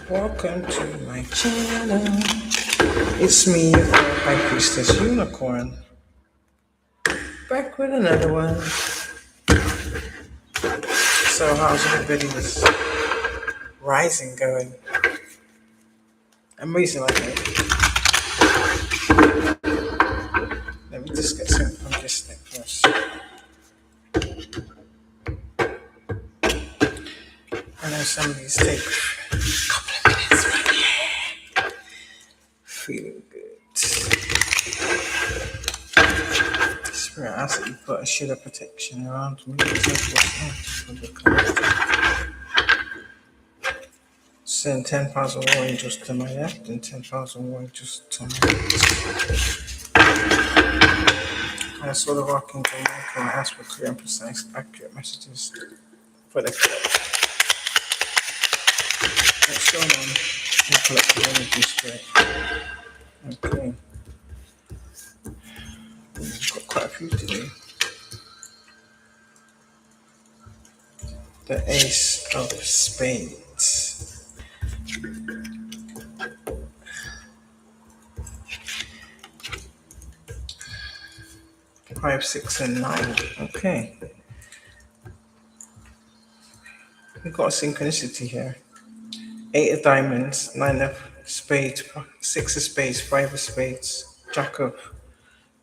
Welcome to my channel. It's me, your High Priestess Unicorn, back with another one. So, how's everybody's rising going? Amazing, I think. Let me just get some from this thing first. I know some of these take a couple of minutes right here. Feeling good. Spirit acid, you put a shield of protection around me. Send 10,000 war angels to my left and 10,000 war angels to my right. And I saw the Archangel Michael and I asked for clear and precise, accurate messages for the collective. What's going on in collective energy spirit? Okay. We've got quite a few today. The Ace of Spades. 5, 6, and 9. Okay. We've got a synchronicity here. 8 of diamonds, 9 of spades, 6 of spades, 5 of spades, Jack of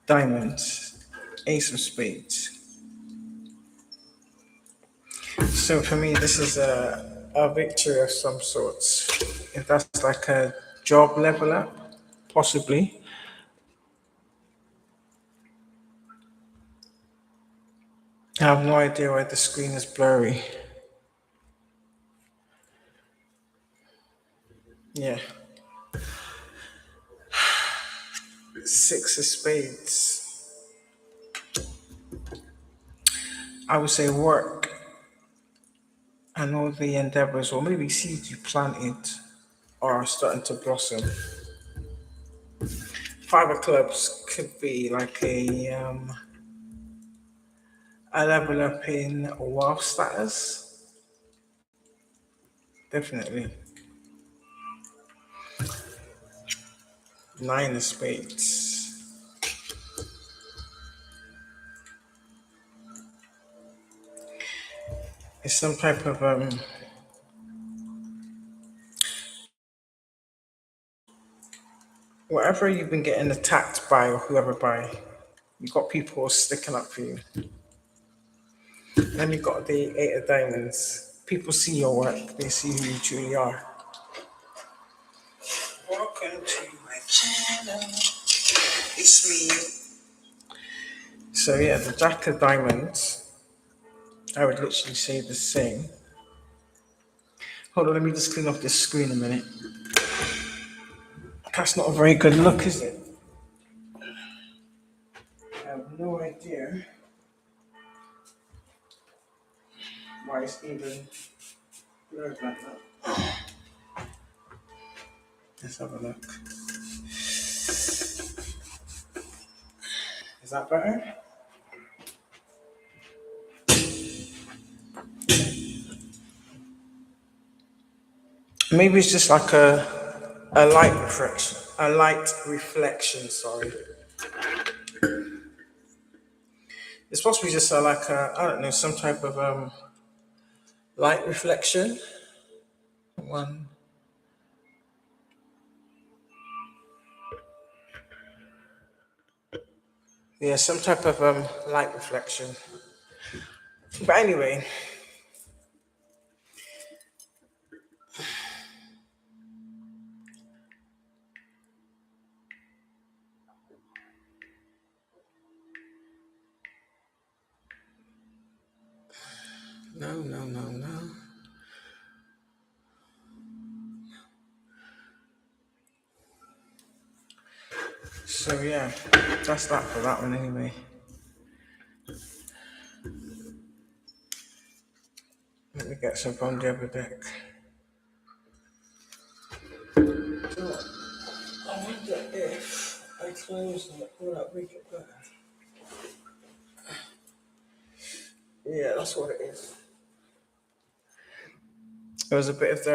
diamonds, Ace of spades. So for me, this is a victory of some sorts. If that's like a job level up, possibly. I have no idea why the screen is blurry. Yeah. 6 of spades. I would say work and all the endeavors, or maybe seeds you planted, are starting to blossom. 5 of clubs could be like a level up in wealth status. Definitely. 9 of spades. It's some type of whatever you've been getting attacked by or whoever by, you got people sticking up for you. Then you got the 8 of diamonds. People see your work, they see who you truly are. Welcome to my channel. It's me. So yeah, the Jack of diamonds, I would literally say the same. Hold on, let me just clean off this screen a minute. That's not a very good look, is it? I have no idea why it's even blurred like that. Let's have a look. Is that better? Maybe it's just like a light reflection. A light reflection, sorry. It's supposed to be just like a, I don't know, some type of light reflection. One. Yeah, some type of light reflection. But anyway, no. So yeah, that's that for that one anyway. Let me get some from the other deck. So, I wonder if I clothes and all that make it better. Yeah, that's what it is. It was a bit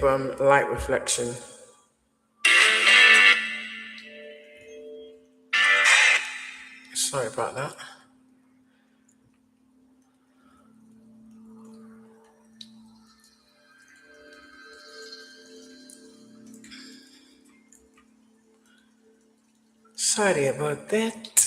of light reflection. Sorry about that. Sorry about that.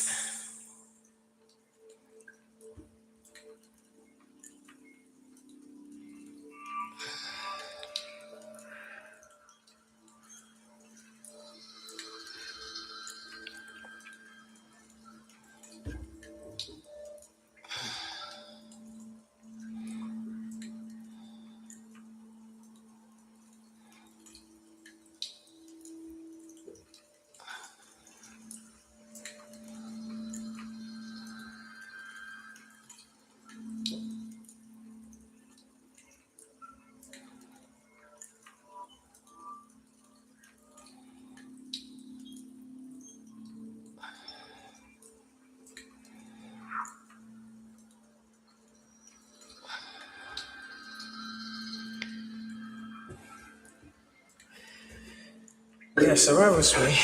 Yeah, so where was we?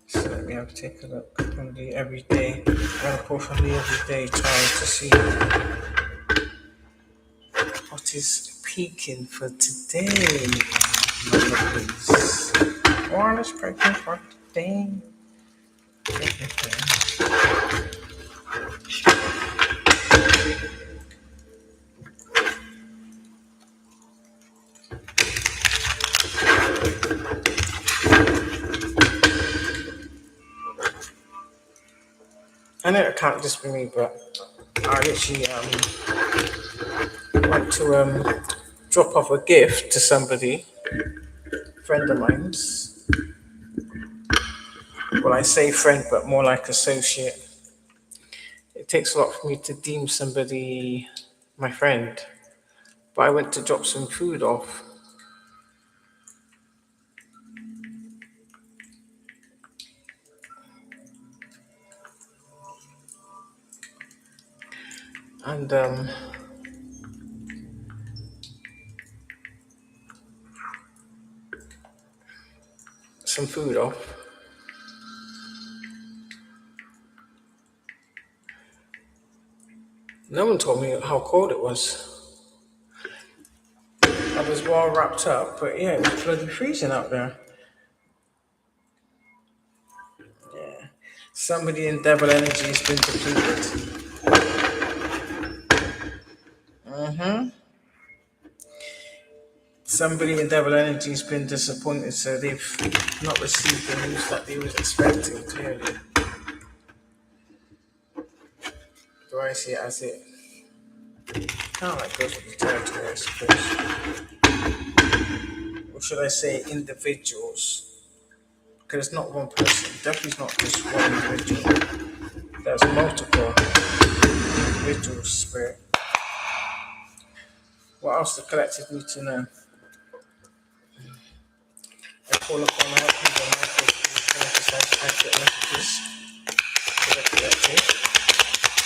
So let me have to take a look on the everyday. I'm gonna pull from the everyday trying to see what is peaking for today. My lovelies. What is peaking for today? I know it can't just be me, but I literally went to drop off a gift to somebody, a friend of mine's. Well, I say friend, but more like associate. It takes a lot for me to deem somebody my friend. But I went to drop some food off. And some food off. No one told me how cold it was. I was well wrapped up, but yeah, it was bloody freezing out there. Yeah. Somebody in devil energy has been depleted. Somebody in devil energy has been disappointed, so they've not received the news that they was expecting, clearly. Do I see it as it? Kind of like goes with the territory, I suppose. Or should I say individuals? Because it's not one person. Definitely it's not just one individual. There's multiple individuals, spirit. What else the collective need to know? I call upon our people and my people to emphasize accurate messages to the collective.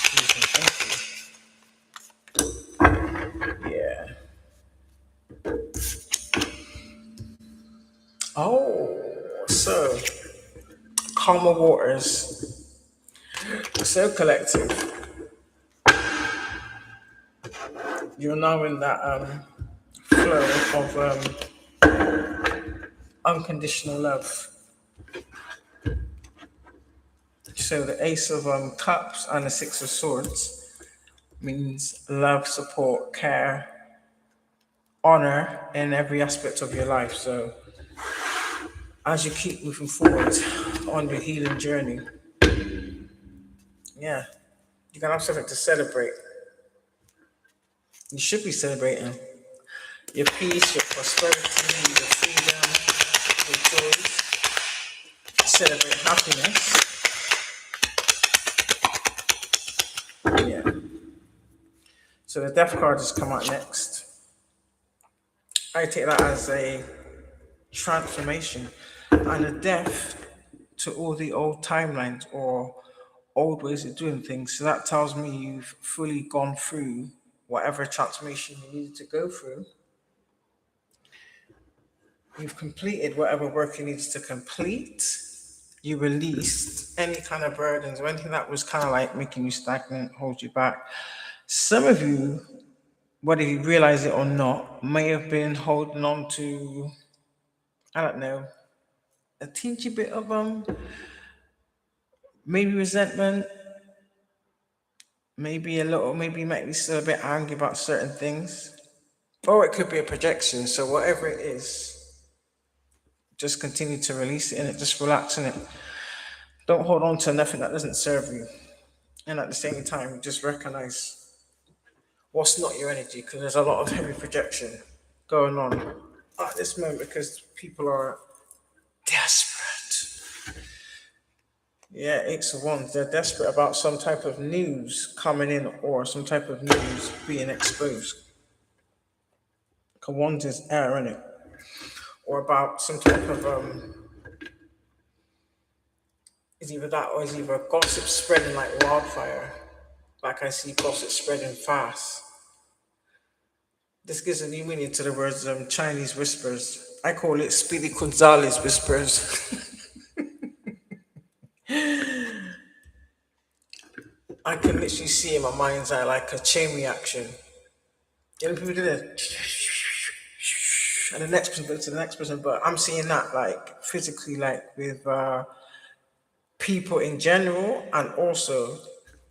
Please and thank you. Yeah. Oh, so calmer waters. So collective. You're now in that flow of unconditional love. So the Ace of Cups and the Six of Swords means love, support, care, honor in every aspect of your life. So as you keep moving forward on your healing journey, yeah, you're gonna have something to celebrate. You should be celebrating your peace, your prosperity, your freedom, your joy. Celebrate happiness. Yeah. So the death card has come out next. I take that as a transformation and a death to all the old timelines or old ways of doing things. So that tells me you've fully gone through whatever transformation you needed to go through. You've completed whatever work you needed to complete. You released any kind of burdens or anything that was kind of like making you stagnant, hold you back. Some of you, whether you realize it or not, may have been holding on to, I don't know, a teensy bit of maybe resentment, maybe a little, maybe you might be still a bit angry about certain things. Or it could be a projection. So whatever it is, just continue to release it and just relax in it. Don't hold on to nothing that doesn't serve you. And at the same time, just recognize what's not your energy because there's a lot of heavy projection going on at this moment because people are desperate. Yeah, it's the ones they're desperate about some type of news coming in or some type of news being exposed. Because one's is air in it, or about some type of it's either that or it's either gossip spreading like wildfire. Like I see gossip spreading fast. This gives a new meaning to the words Chinese whispers. I call it Speedy Gonzales whispers. I can literally see in my mind's eye like a chain reaction. You know, people do that, and the next person goes to the next person. But I'm seeing that like physically, like with people in general, and also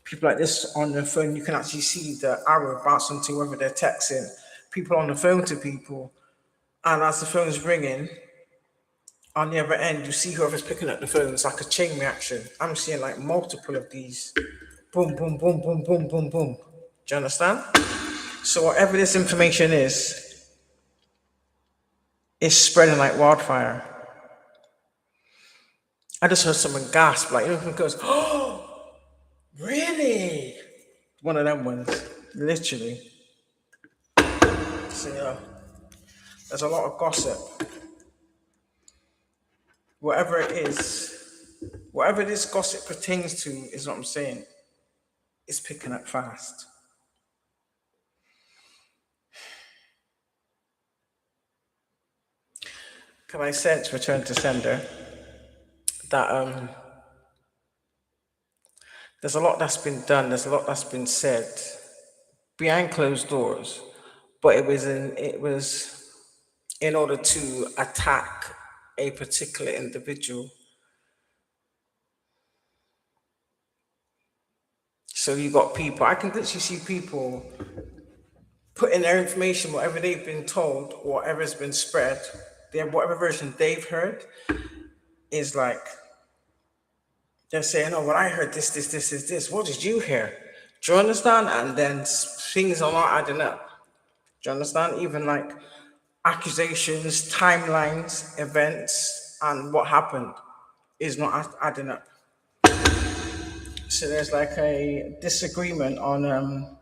people like this on the phone. You can actually see the arrow bouncing to whoever they're texting. People on the phone to people, and as the phone's ringing, on the other end, you see whoever's picking up the phone. It's like a chain reaction. I'm seeing like multiple of these. Boom, boom, boom, boom, boom, boom, boom. Do you understand? So whatever this information is spreading like wildfire. I just heard someone gasp, like, you know, goes, oh, really? One of them ones, literally. So, yeah, there's a lot of gossip. Whatever it is, whatever this gossip pertains to, is what I'm saying, is picking up fast. Can I sense return to sender that there's a lot that's been done, there's a lot that's been said behind closed doors, but it was in order to attack a particular individual. So you got people, I can literally see people putting their information, whatever they've been told, whatever's been spread, whatever version they've heard, is like they're saying, "Oh, well, I heard this. What did you hear?" Do you understand? And then things are not adding up. Do you understand? Even like accusations, timelines, events, and what happened is not adding up. So there's like a disagreement on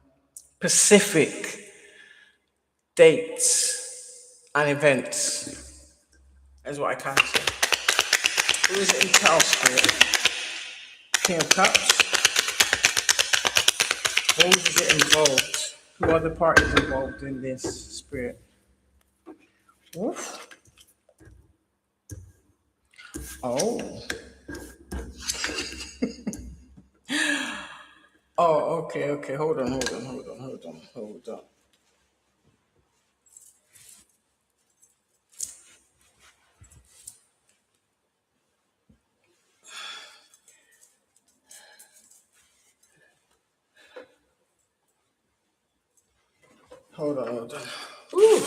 specific dates and events, is what I can say. Who is it in Tell Spirit? King of Cups. Who is it involved? Who are the parties involved in this spirit? Oof. Oh. Oh, okay. Hold on. Hold on. Ooh.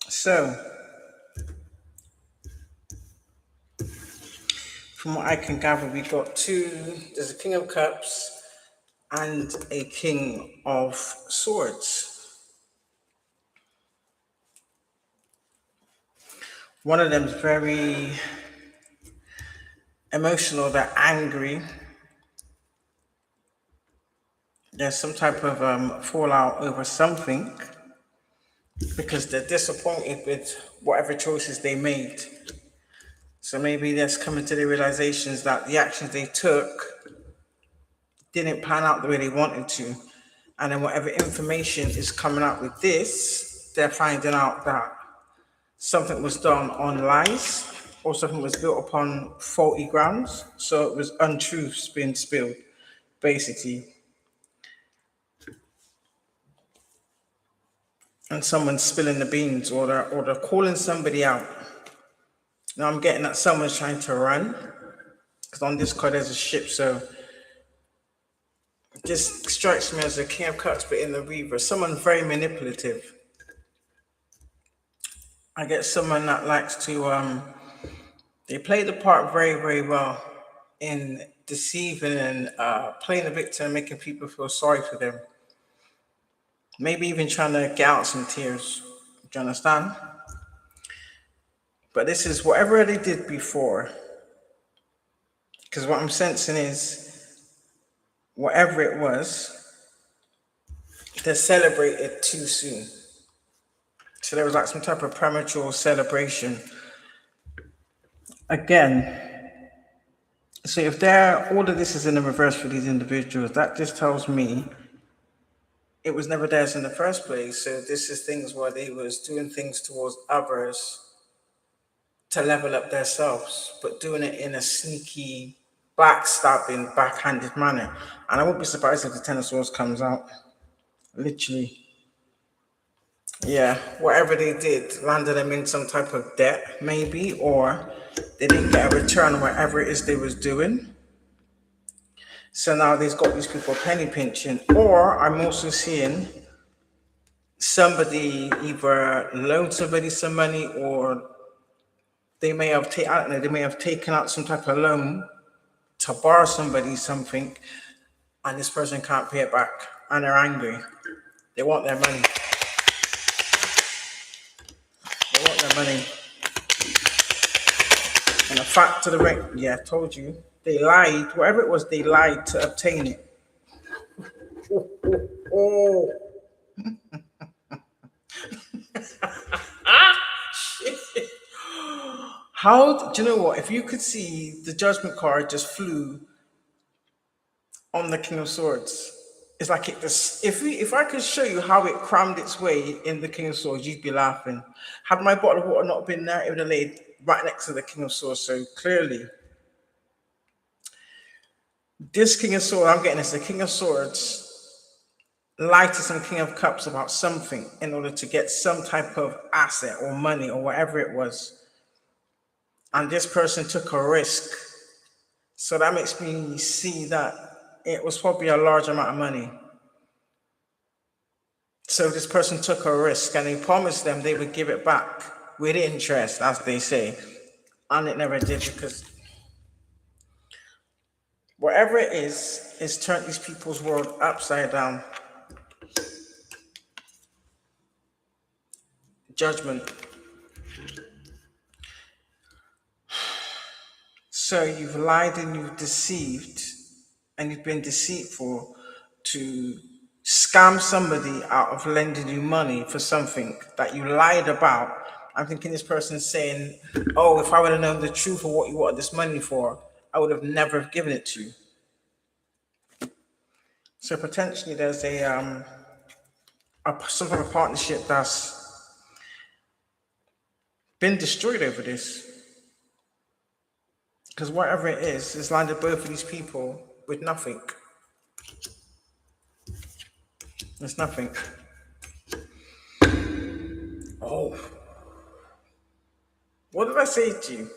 So, from what I can gather, we got two. There's a King of Cups and a King of Swords. One of them is very emotional, they're angry. There's some type of fallout over something because they're disappointed with whatever choices they made. So maybe they're coming to the realizations that the actions they took didn't pan out the way they wanted to. And then whatever information is coming out with this, they're finding out that something was done on lies or something was built upon faulty grounds. So it was untruths being spilled, basically. And someone's spilling the beans or they're calling somebody out. Now I'm getting that someone's trying to run because on this card there's a ship. So it just strikes me as a King of Cups, but in the reverse. Someone very manipulative. I get someone that likes to they play the part very, very well in deceiving and playing the victim, making people feel sorry for them. Maybe even trying to get out some tears. Do you understand? But this is whatever they did before. Because what I'm sensing is whatever it was, they celebrated too soon. So there was like some type of premature celebration. Again, so if all of this is in the reverse for these individuals, that just tells me it was never theirs in the first place. So this is things where they was doing things towards others to level up themselves, but doing it in a sneaky, backstabbing, backhanded manner. And I won't be surprised if the Ten of Swords comes out. Literally. Yeah, whatever they did landed them in some type of debt, maybe, or they didn't get a return on whatever it is they was doing. So now they've got these people penny pinching. Or I'm also seeing somebody either loaned somebody some money, or they may have they may have taken out some type of loan to borrow somebody something, and this person can't pay it back, and they're angry. They want their money. They want their money. And the fact of the ring, yeah, I told you, they lied. Whatever it was, they lied to obtain it. Oh. Shit. How do you know what? If you could see the judgment card just flew on the King of Swords, it's like it just, if I could show you how it crammed its way in the King of Swords, you'd be laughing. Had my bottle of water not been there, it would have laid right next to the King of Swords. So clearly, this King of Swords, I'm getting this, the King of Swords lied to some King of Cups about something in order to get some type of asset or money or whatever it was. And this person took a risk. So that makes me see that it was probably a large amount of money. So this person took a risk and he promised them they would give it back with interest, as they say. And it never did, because whatever it is turned these people's world upside down. Judgment. So you've lied and you've deceived and you've been deceitful to scam somebody out of lending you money for something that you lied about. I'm thinking this person's saying, oh, if I would have known the truth of what you wanted this money for, I would have never given it to you. So potentially there's some sort of partnership that's been destroyed over this. Because whatever it is, it's landed both of these people with nothing. There's nothing. Oh. What did I say to you?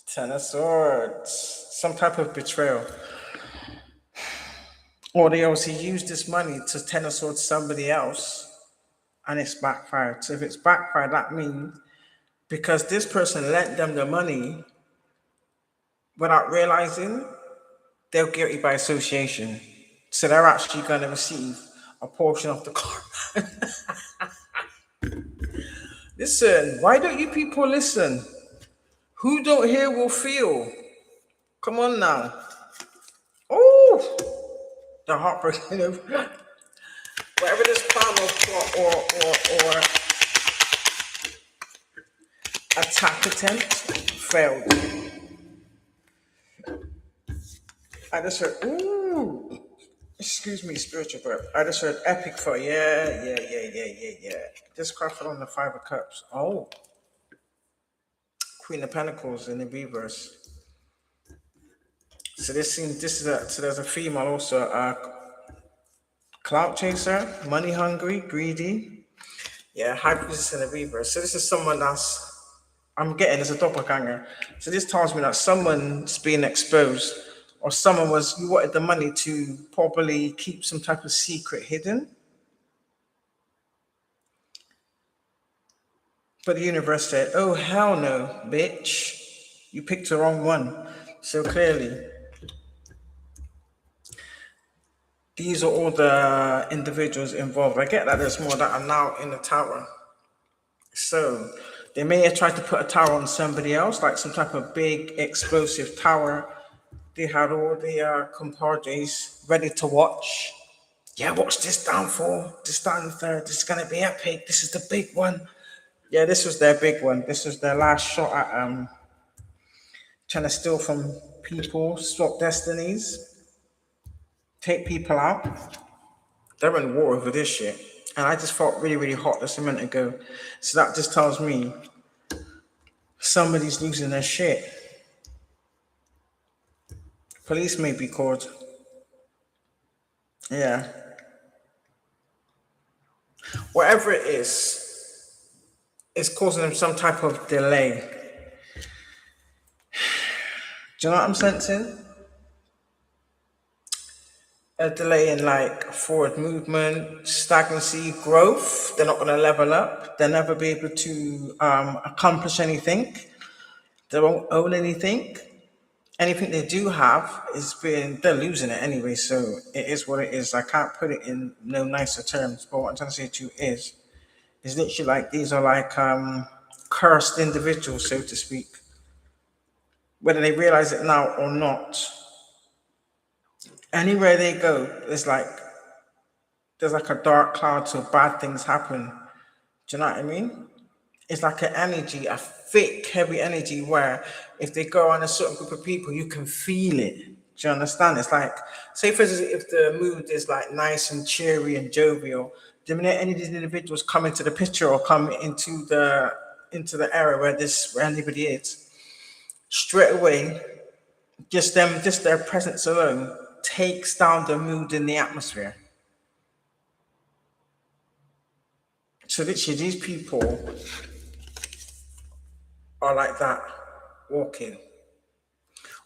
Ten of Swords. Some type of betrayal. Or they obviously used this money to Ten of Swords somebody else and it's backfired. So if it's backfired, that means because this person lent them the money without realizing, they're guilty by association. So they're actually going to receive a portion of the karma. Listen, why don't you people listen? Who don't hear will feel. Come on now. Oh, the heartbreaking of whatever this plan or plot or attack attempt failed. I just heard, ooh, excuse me, spiritual burp. I just heard epic for yeah. This card fell on the Five of Cups. Oh, Queen of Pentacles in the reverse. So there's a female also, clout chaser, money hungry, greedy. Yeah, high priestess in the reverse. So this is someone I'm getting as a doppelganger. So this tells me that someone's being exposed, or you wanted the money to probably keep some type of secret hidden. But the universe said, oh, hell no, bitch. You picked the wrong one. So clearly, these are all the individuals involved. I get that there's more that are now in the tower. So they may have tried to put a tower on somebody else, like some type of big explosive tower. They had all the compadres ready to watch. Yeah, watch this downfall. This down the third. This is gonna be epic. This is the big one. Yeah, this was their big one. This was their last shot at trying to steal from people, swap destinies, take people out. They're in war over this shit. And I just felt really, really hot just a minute ago. So that just tells me somebody's losing their shit. Police may be called. Yeah. Whatever it is, it's causing them some type of delay. Do you know what I'm sensing? A delay in like forward movement, stagnancy, growth. They're not going to level up. They'll never be able to accomplish anything. They won't own anything. Anything they do have they're losing it anyway. So it is what it is. I can't put it in no nicer terms. But what I'm trying to say to you is literally like these are like cursed individuals, so to speak. Whether they realize it now or not, anywhere they go, there's like a dark cloud, so bad things happen. Do you know what I mean? It's like an energy, a thick, heavy energy where if they go on a certain group of people, you can feel it. Do you understand? It's like, say for instance, if the mood is like nice and cheery and jovial, the minute any of these individuals come into the picture or come into the area where anybody is, straight away, just their presence alone takes down the mood in the atmosphere. So literally, these people are like that, walking,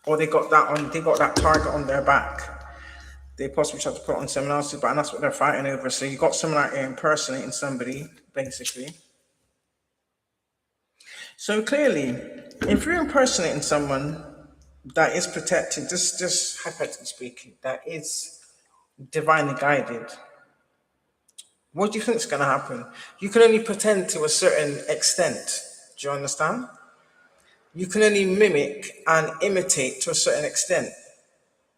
or they got that target on their back. They possibly tried to put it on someone else's back, and that's what they're fighting over. So you got someone out here impersonating somebody, basically. So clearly, if you're impersonating someone that is protected, just hypothetically speaking, that is divinely guided, what do you think is going to happen? You can only pretend to a certain extent. Do you understand? You can only mimic and imitate to a certain extent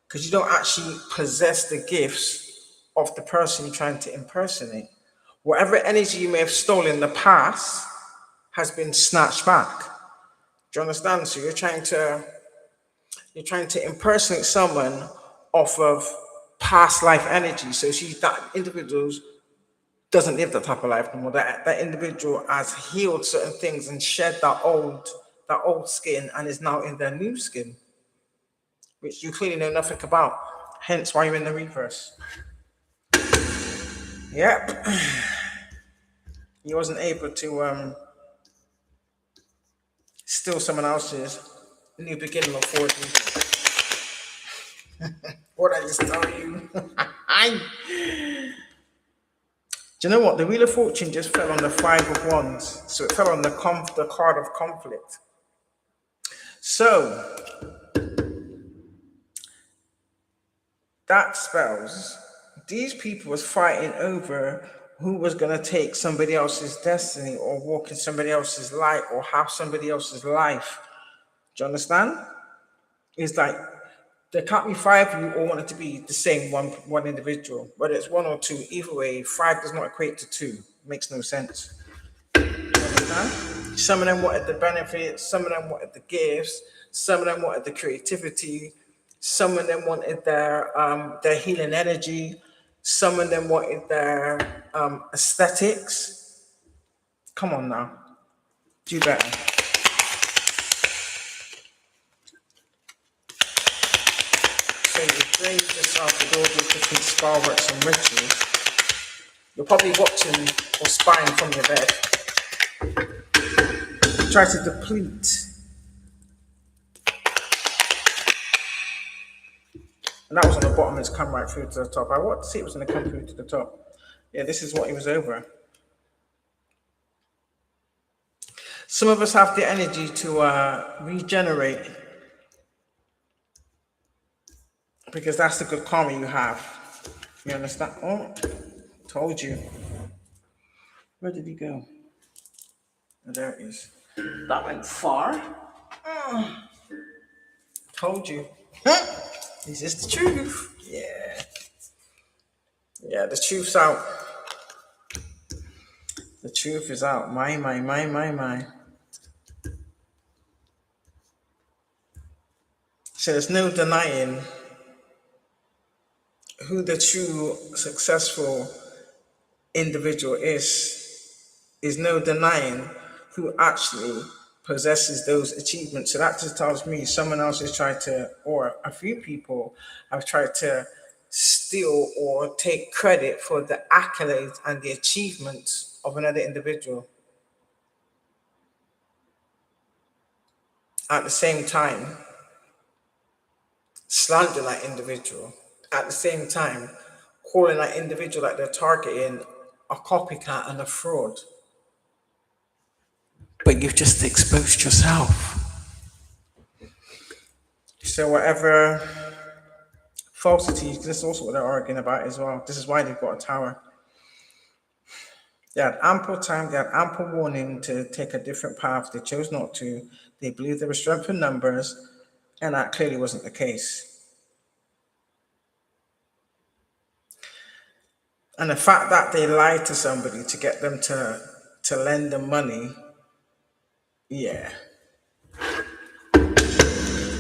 because you don't actually possess the gifts of the person you're trying to impersonate. Whatever energy you may have stolen in the past has been snatched back. Do you understand? So you're trying to impersonate someone off of past life energy. So that individual doesn't live that type of life anymore. That individual has healed certain things and shed that old skin and is now in their new skin, which you clearly know nothing about. Hence why you're in the reverse. Yep. He wasn't able to steal someone else's new beginning of forward movement. What I just tell you. Do you know what? The Wheel of Fortune just fell on the Five of Wands. So it fell on the card of conflict. So That spells these people was fighting over who was going to take somebody else's destiny or walk in somebody else's light or have somebody else's life. Do you understand? It's like there can't be five of you all want it to be the same one individual, whether it's one or two. Either way, five does not equate to two. Makes no sense. Understand? Some of them wanted the benefits, some of them wanted the gifts, some of them wanted the creativity, some of them wanted their healing energy, some of them wanted their aesthetics. Come on now, do better. So you drained yourself with all these different stalwarts and rituals. You're probably watching or spying from your bed. Try to deplete. And that was on the bottom, it's come right through to the top. I want to see it was going to come through to the top. Yeah, this is what he was over. Some of us have the energy to regenerate because that's the good karma you have. You understand? Oh, told you. Where did he go? Oh, there it is. That went far. Oh, told you. Is this the truth? Yeah. Yeah, the truth's out. The truth is out. My. So there's no denying who the true successful individual is no denying who actually possesses those achievements. So that just tells me someone else has tried to, or a few people have tried to steal or take credit for the accolades and the achievements of another individual. At the same time, slander that individual. At the same time, calling that individual that they're targeting a copycat and a fraud. But you've just exposed yourself. So whatever falsities, this is also what they're arguing about as well. This is why they've got a tower. They had ample time, they had ample warning to take a different path. They chose not to. They believed there was strength in numbers, and that clearly wasn't the case. And the fact that they lied to somebody to get them to lend them money, yeah.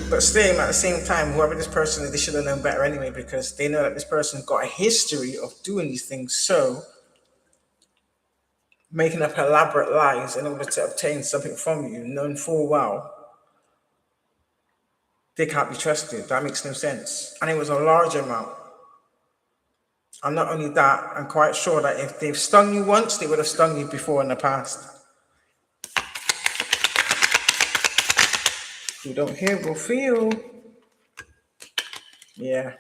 But still, at the same time, whoever this person is, they should have known better anyway because they know that this person's got a history of doing these things. So, making up elaborate lies in order to obtain something from you, knowing full well they can't be trusted. That makes no sense. And it was a large amount. And not only that, I'm quite sure that if they've stung you once, they would have stung you before in the past. Who don't hear will feel. Yeah.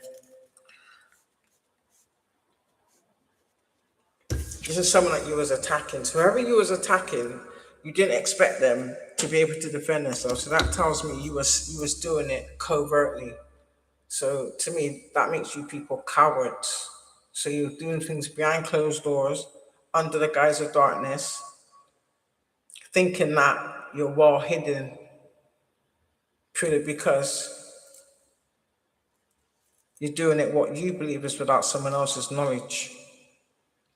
This is someone that you was attacking. So whoever you was attacking, you didn't expect them to be able to defend themselves. So that tells me you was doing it covertly. So to me, that makes you people cowards. So you're doing things behind closed doors, under the guise of darkness, thinking that you're well hidden purely because you're doing it what you believe is without someone else's knowledge.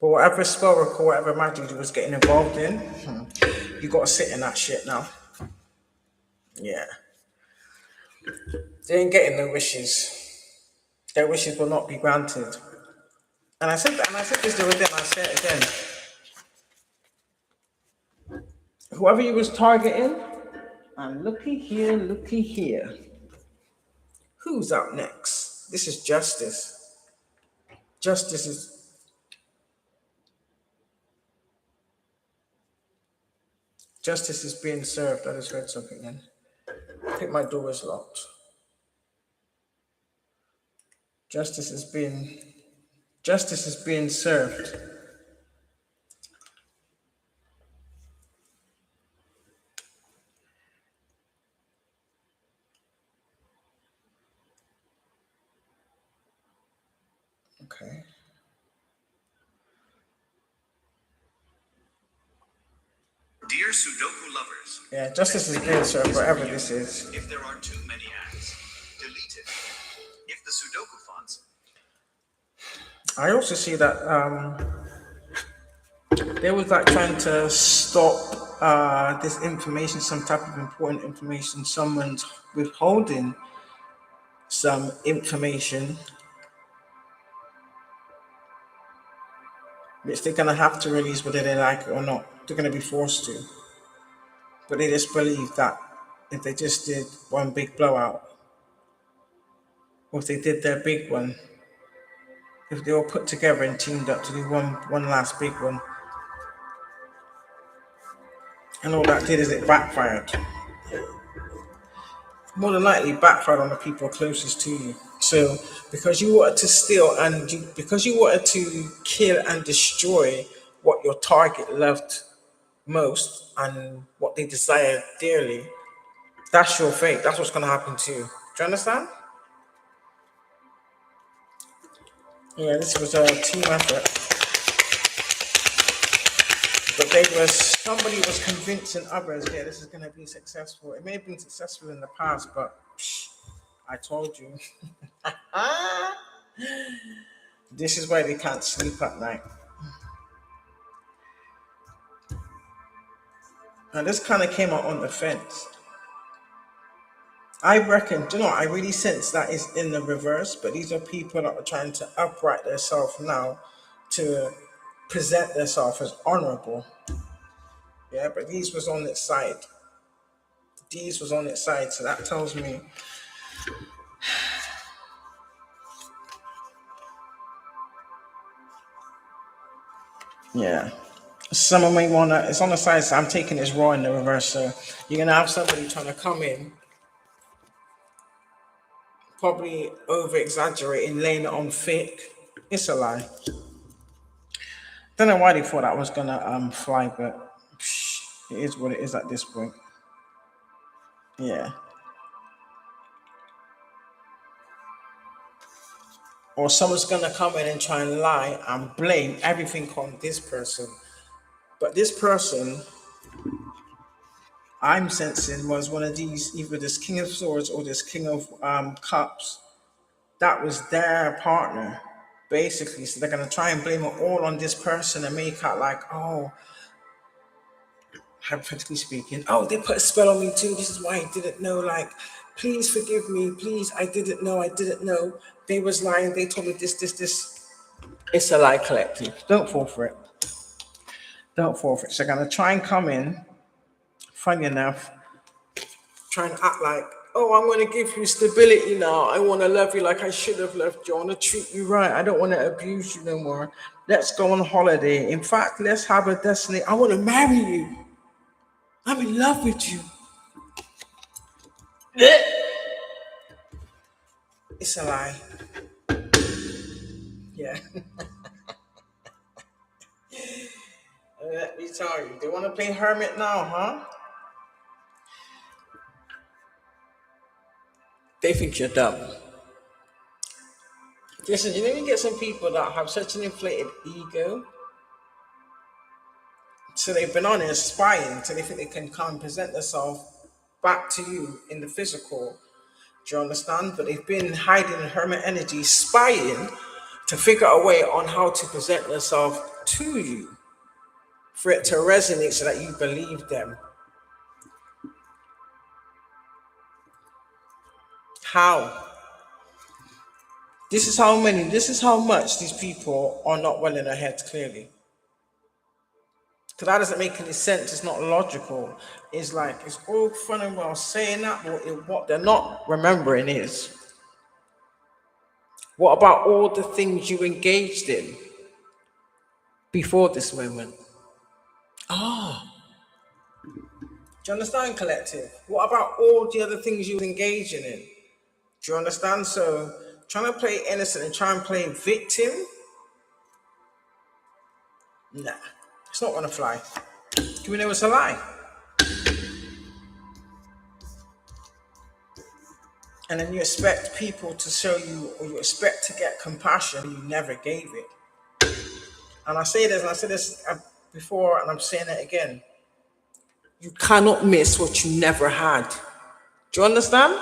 But whatever spell work or whatever magic you was getting involved in, you got to sit in that shit now. Yeah. They ain't getting no wishes. Their wishes will not be granted. And I said that, and I said this the other day, and I say it again. Whoever you was targeting, and looky here. Who's up next? This is justice. Justice is justice is being served. I just read something then. I think my door is locked. Justice is being served. Okay. Dear Sudoku lovers, Yeah, justice is good, so whatever this is. if there are too many ads, delete it. If the Sudoku fonts. I also see that they was like trying to stop this information, some type of important information. Someone's withholding some information, which they're gonna have to release whether they like it or not. They're gonna be forced to. But they just believe that if they just did one big blowout, or if they did their big one, if they all put together and teamed up to do one last big one, and all that did is it backfired. More than likely backfired on the people closest to you. So because you wanted to steal because you wanted to kill and destroy what your target loved most and what they desired dearly, that's your fate. That's what's gonna happen to you. Do you understand? Yeah, this was a team effort. But somebody was convincing others, yeah, this is gonna be successful. It may have been successful in the past, but I told you. This is why they can't sleep at night. And this kind of came out on the fence. I reckon, do you know what? I really sense that is in the reverse, but these are people that are trying to upright themselves now to present themselves as honorable. Yeah, but these was on its side. These was on its side, so that tells me, yeah. Someone may wanna, it's on the side, so I'm taking this raw in the reverse. So you're gonna have somebody trying to come in, probably over exaggerating, laying it on thick. It's a lie. Don't know why they thought that was gonna fly, but it is what it is at this point. Yeah. Or someone's gonna come in and try and lie and blame everything on this person. But this person, I'm sensing, was one of these, either this King of Swords or this King of Cups. That was their partner, basically. So they're gonna try and blame it all on this person and make out like, oh, hypothetically speaking, oh, they put a spell on me too. This is why I didn't know. Like, please forgive me. Please, I didn't know. I didn't know. They was lying. They told me this. It's a lie collective. Don't fall for it. Don't fall for it. So they're gonna try and come in. Funny enough, try and act like, oh, I'm gonna give you stability now. I want to love you like I should have loved you. I want to treat you right. I don't want to abuse you no more. Let's go on holiday. In fact, let's have a destiny. I want to marry you. I'm in love with you. It's a lie. Yeah. Let me tell you. They want to play hermit now, huh? They think you're dumb. Listen, you know you get some people that have such an inflated ego, so they've been on it spying, so they think they can come and present themselves back to you in the physical. Do you understand? But they've been hiding in hermit energy, spying to figure a way on how to present themselves to you for it to resonate so that you believe them. How? This is how much these people are not well in their heads, clearly. Because that doesn't make any sense. It's not logical. It's like, it's all fun and well saying that, but what they're not remembering is, what about all the things you engaged in before this moment? Do you understand, collective? What about all the other things you were engaging in? Do you understand? So, trying to play innocent and try and play victim, nah, it's not gonna fly. Do we know it's a lie? And then you expect people to show you, or you expect to get compassion, you never gave it. And I said this before, and I'm saying it again. You cannot miss what you never had. Do you understand?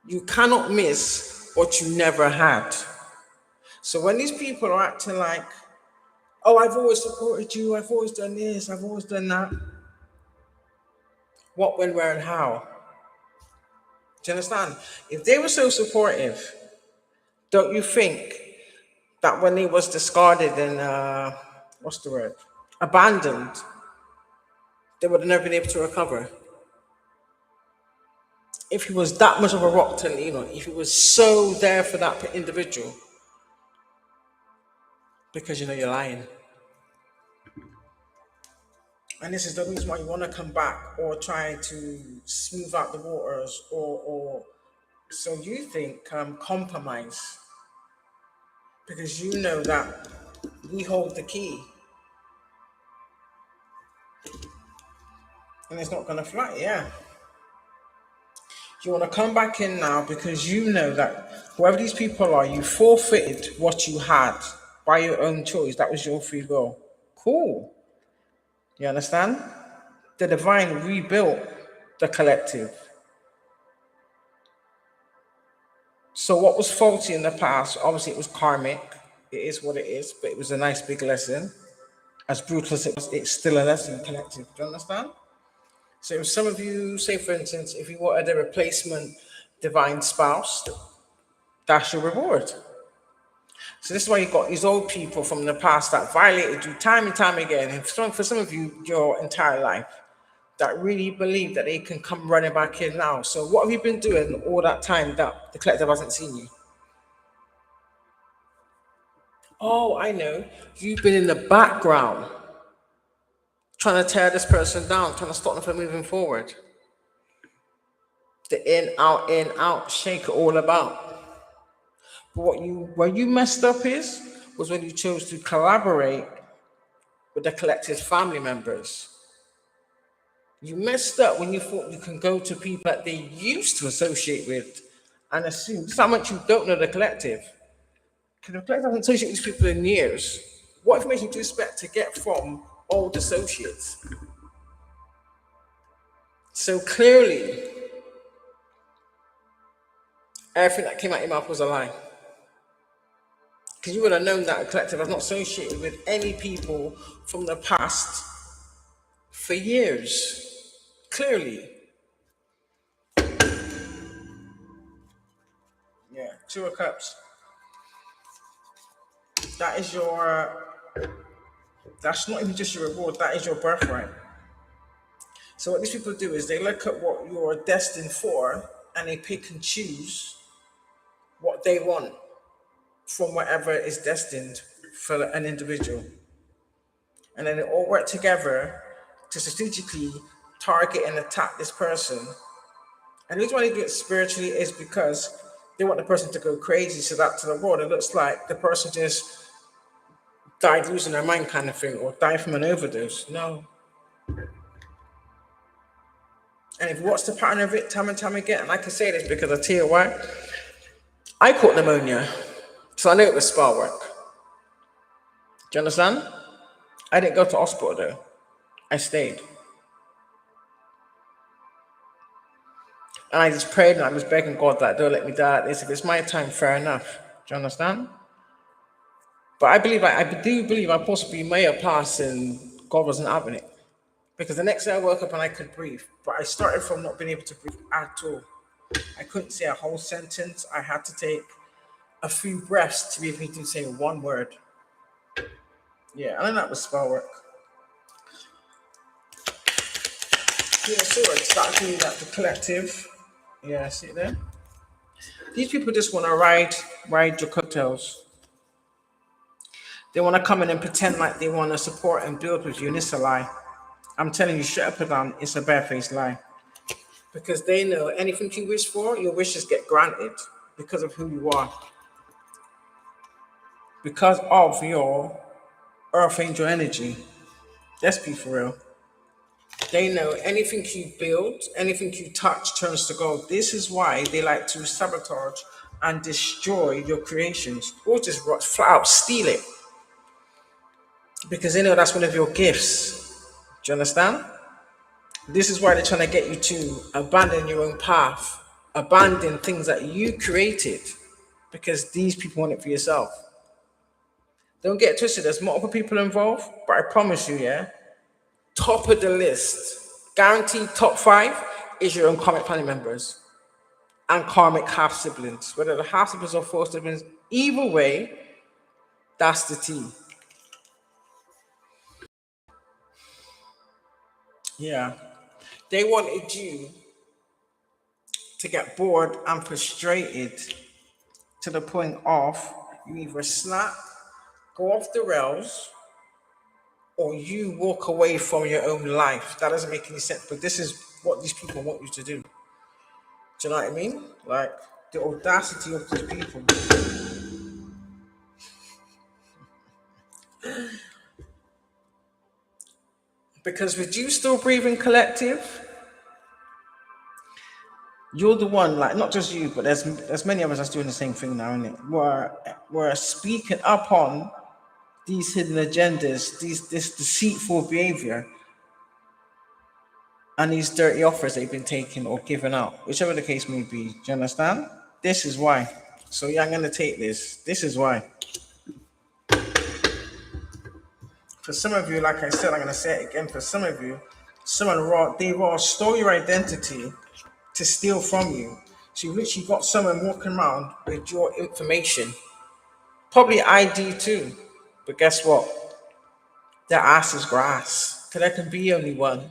You cannot miss what you never had. So when these people are acting like, oh, I've always supported you, I've always done this, I've always done that. What, when, where, and how? Do you understand? If they were so supportive, don't you think that when he was discarded and what's the word, abandoned, they would have never been able to recover? If he was that much of a rock to lean on, if he was so there for that individual, because you know you're lying. And this is the reason why you want to come back or try to smooth out the waters, or so you think compromise, because you know that we hold the key and it's not going to fly. Yeah. You want to come back in now because you know that whoever these people are, you forfeited what you had by your own choice. That was your free will. Cool. You understand? The divine rebuilt the collective. So what was faulty in the past, obviously it was karmic. It is what it is, but it was a nice big lesson. As brutal as it was, it's still a lesson collective. Do you understand? So if some of you, say for instance, if you wanted a replacement divine spouse, that's your reward. So this is why you got these old people from the past that violated you time and time again. And for some of you, your entire life, that really believe that they can come running back in now. So what have you been doing all that time that the collective hasn't seen you? Oh, I know. You've been in the background trying to tear this person down, trying to stop them from moving forward. The in, out, shake it all about. But where you messed up was when you chose to collaborate with the collective's family members. You messed up when you thought you can go to people that they used to associate with and assume. This is how much you don't know the collective. Because the collective hasn't associated with these people in years. What information do you expect to get from old associates? So clearly, everything that came out of your mouth was a lie. Because you would have known that a collective has not associated with any people from the past for years. Clearly. Yeah, Two of Cups. That is that's not even just your reward, that is your birthright. So what these people do is they look at what you're destined for and they pick and choose what they want from whatever is destined for an individual. And then they all work together to strategically target and attack this person. And the reason why they do it spiritually is because they want the person to go crazy, so that to the world it looks like the person just died losing their mind kind of thing, or died from an overdose. No. And if you watch the pattern of it time and time again, and I can say this because I tell you why, I caught pneumonia, so I know it was spa work. Do you understand? I didn't go to hospital though. I stayed. And I just prayed and I was begging God that don't let me die at this. If it's my time, fair enough. Do you understand? But I do believe I possibly may have passed and God wasn't having it. Because the next day I woke up and I could breathe. But I started from not being able to breathe at all. I couldn't say a whole sentence. I had to take a few breaths to be able to say one word. Yeah, I know that was spell work. Yeah, so exactly that the collective. Yeah, see it there? These people just want to ride your coattails. They want to come in and pretend like they want to support and build with you, and it's a lie. I'm telling you, shut up and down, it's a barefaced lie. Because they know anything you wish for, your wishes get granted because of who you are. Because of your earth angel energy. Let's be for real. They know anything you build, anything you touch turns to gold. This is why they like to sabotage and destroy your creations, or just flat out steal it, because they know that's one of your gifts. Do you understand? This is why they're trying to get you to abandon your own path, abandon things that you created, because these people want it for yourself. Don't get twisted. There's multiple people involved, but I promise you, yeah, top of the list, guaranteed top five is your own karmic family members and karmic half siblings. Whether the half siblings or four siblings, either way, that's the T. Yeah. They wanted you to get bored and frustrated to the point of you either snap, go off the rails, or you walk away from your own life. That doesn't make any sense. But this is what these people want you to do. Do you know what I mean? Like the audacity of these people. Because with you still breathing collective, you're the one, like not just you, but there's many of us that's doing the same thing now, isn't it? We're speaking up on these hidden agendas, this deceitful behavior, and these dirty offers they've been taking or given out, whichever the case may be. Do you understand? This is why. So yeah, I'm gonna take this. This is why. For some of you, like I said, I'm gonna say it again. For some of you, they raw stole your identity to steal from you. So you literally got someone walking around with your information, probably ID too. But guess what? Their ass is grass. Cause there can be only one. Do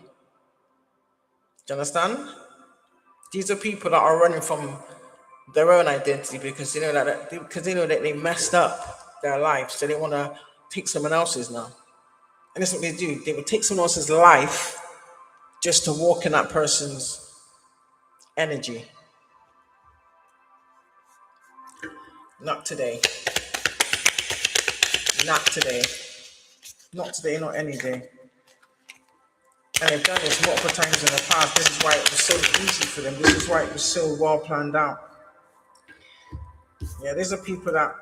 you understand? These are people that are running from their own identity because they know that they messed up their life, so they want to take someone else's now. And that's what they do. They would take someone else's life just to walk in that person's energy. Not today. Not today. Not today, not any day. And they've done this multiple times in the past. This is why it was so easy for them. This is why it was so well planned out. Yeah, these are people that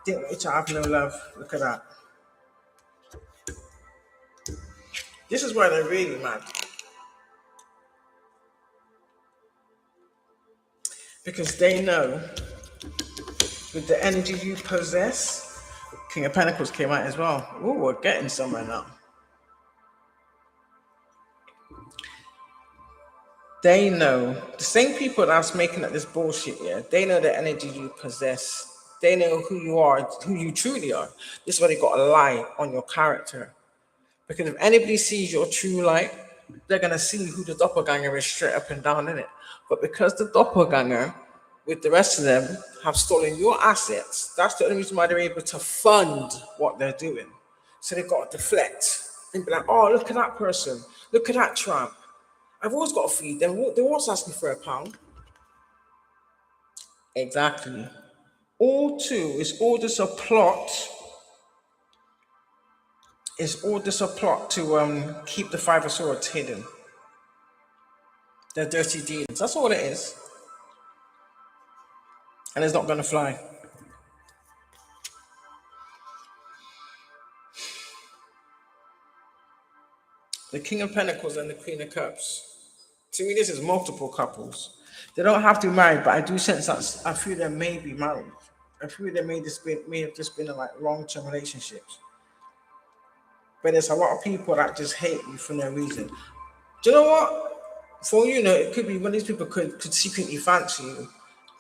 didn't want each other have no love. Look at that. This is why they're really mad. Because they know with the energy you possess, King of Pentacles came out as well. Ooh, we're getting somewhere now. They know the same people that's making up this bullshit, yeah, they know the energy you possess. They know who you are, who you truly are. This is why they got a lie on your character. Because if anybody sees your true light, they're gonna see who the doppelganger is straight up and down in it. But because the doppelganger, with the rest of them, have stolen your assets, that's the only reason why they're able to fund what they're doing. So they've got to deflect and be like, oh, look at that person, look at that tramp. I've always got to feed them. They're always asking for £1. Exactly. All two is all just a plot. Is all just a plot to keep the Five of Swords hidden. They're dirty deeds. That's all it is. And it's not going to fly. The King of Pentacles and the Queen of Cups. To me, this is multiple couples. They don't have to be married, but I do sense that a few of them may be married. A few of them may have just been in like long-term relationships. But there's a lot of people that just hate you for no reason. Do you know what? For all you know, it could be one of these people could secretly fancy you,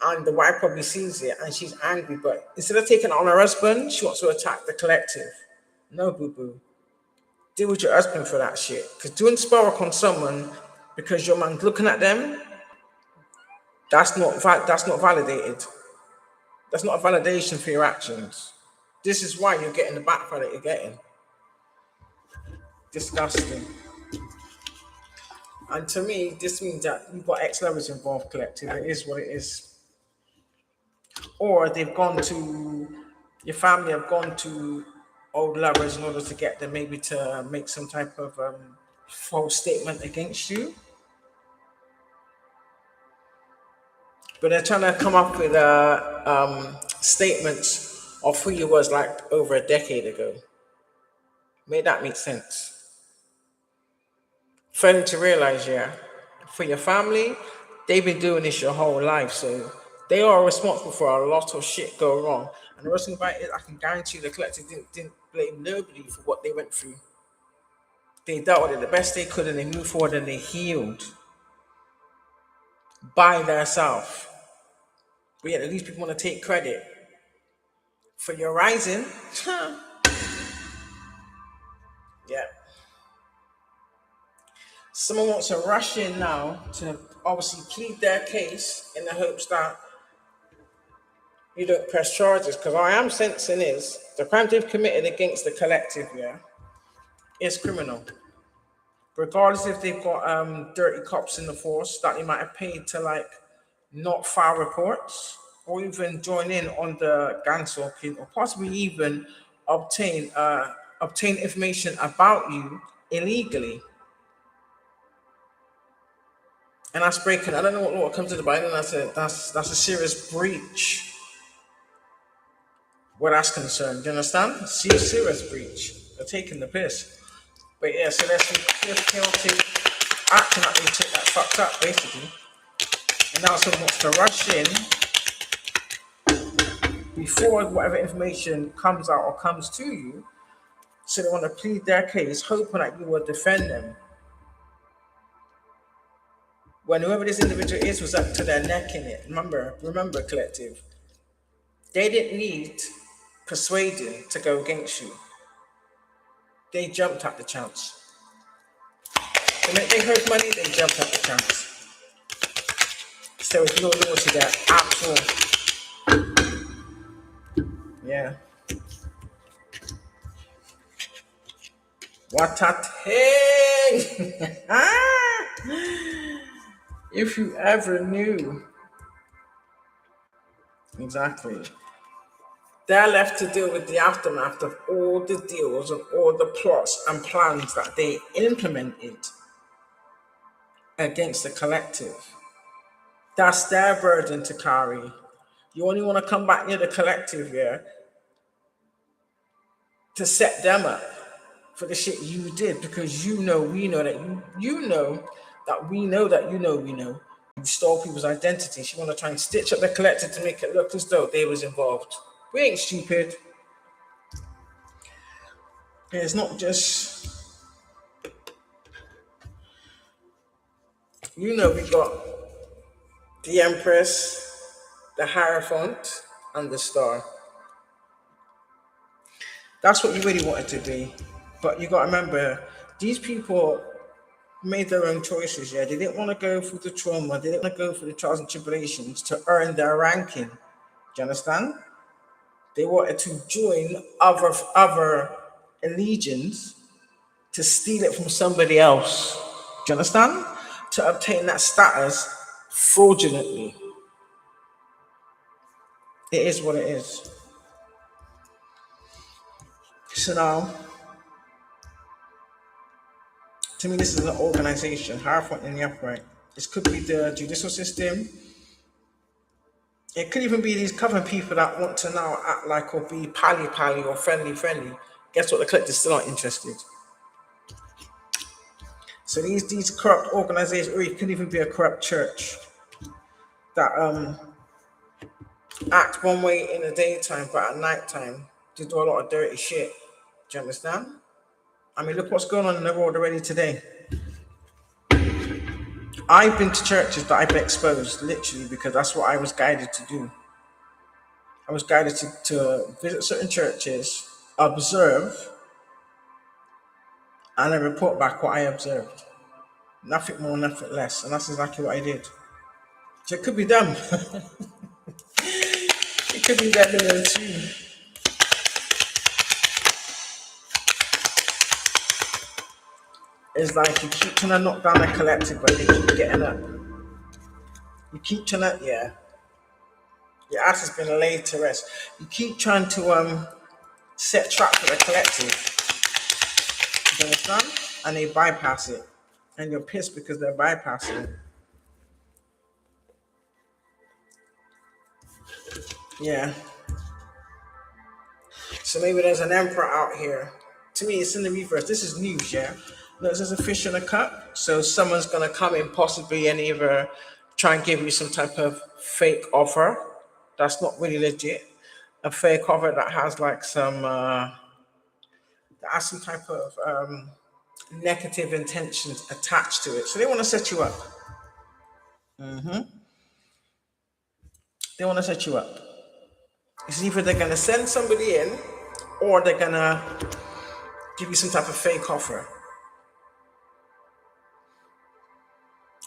and the wife probably sees it and she's angry, but instead of taking it on her husband, she wants to attack the collective. No, boo boo. Deal with your husband for that shit. Because doing spell work on someone because your man's looking at them, that's not validated. That's not a validation for your actions. This is why you're getting the backfire that you're getting. Disgusting. And to me, this means that you've got ex-lovers involved, collective. It is what it is. Or they've gone to, your family have gone to old lovers in order to get them maybe to make some type of false statement against you, but they're trying to come up with statements of who you was like over a decade ago. Make that make sense? Failing to realize, yeah, for your family, they've been doing this your whole life, so they are responsible for a lot of shit go wrong. And the worst thing about it is, I can guarantee the collective didn't blame nobody for what they went through. They dealt with it the best they could, and they moved forward and they healed by themselves. But yet, at least people want to take credit for your rising. Yeah. Someone wants to rush in now to obviously plead their case in the hopes that you don't press charges. Because what I am sensing is the crime they've committed against the collective, yeah, is criminal. Regardless if they've got dirty cops in the force that they might have paid to like not file reports or even join in on the gang stalking or possibly even obtain information about you illegally. And that's breaking. I don't know what comes to the Bible. That's a serious breach where that's concerned. Do you understand? Serious breach. They're taking the piss. But yeah, so there's some chaotic action that they took that fucked up basically. And now someone wants to rush in before whatever information comes out or comes to you. So they want to plead their case, hoping that you will defend them. When whoever this individual is was up to their neck in it. Remember, collective. They didn't need persuading to go against you. They jumped at the chance. The minute they heard money, they jumped at the chance. So with no law to that at all. Yeah. What a thing! If you ever knew. Exactly. They're left to deal with the aftermath of all the deals and all the plots and plans that they implemented against the collective. That's their burden to carry. You only want to come back near the collective here to set them up for the shit you did because you know we know that you know that we know that you know we know. You stole people's identities. You want to try and stitch up the collective to make it look as though they was involved. We ain't stupid. It's not just, we got the Empress, the Hierophant, and the Star. That's what you really wanted to be. But you got to remember, these people made their own choices, yeah? They didn't want to go through the trauma, they didn't want to go through the trials and tribulations to earn their ranking. Do you understand? They wanted to join other allegiance to steal it from somebody else. Do you understand? To obtain that status fraudulently. It is what it is. So now, to me, this is an organization, Hierophant in the upright. This could be the judicial system. It could even be these coven people that want to now act like or be pally or friendly. Guess what? The collectors still aren't interested. So these corrupt organizations, or it could even be a corrupt church that act one way in the daytime, but at nighttime they do a lot of dirty shit. Do you understand? I mean, look what's going on in the world already today. I've been to churches that I've been exposed, literally, because that's what I was guided to do. I was guided to visit certain churches, observe, and then report back what I observed. Nothing more, nothing less. And that's exactly what I did. So it could be them. It could be them too. It's like you keep trying to knock down a collective, but they keep getting up. You keep trying to, yeah. Your ass has been laid to rest. You keep trying to set trap for the collective. You understand? and they bypass it. And you're pissed because they're bypassing it. Yeah. So maybe there's an emperor out here. To me, it's in the reverse. This is news, yeah? No, this is a fish in a cup. So someone's going to come in possibly and either try and give you some type of fake offer that's not really legit. A fake offer that has like that has some type of negative intentions attached to it. So they want to set you up. They want to set you up. It's either they're going to send somebody in or they're going to give you some type of fake offer.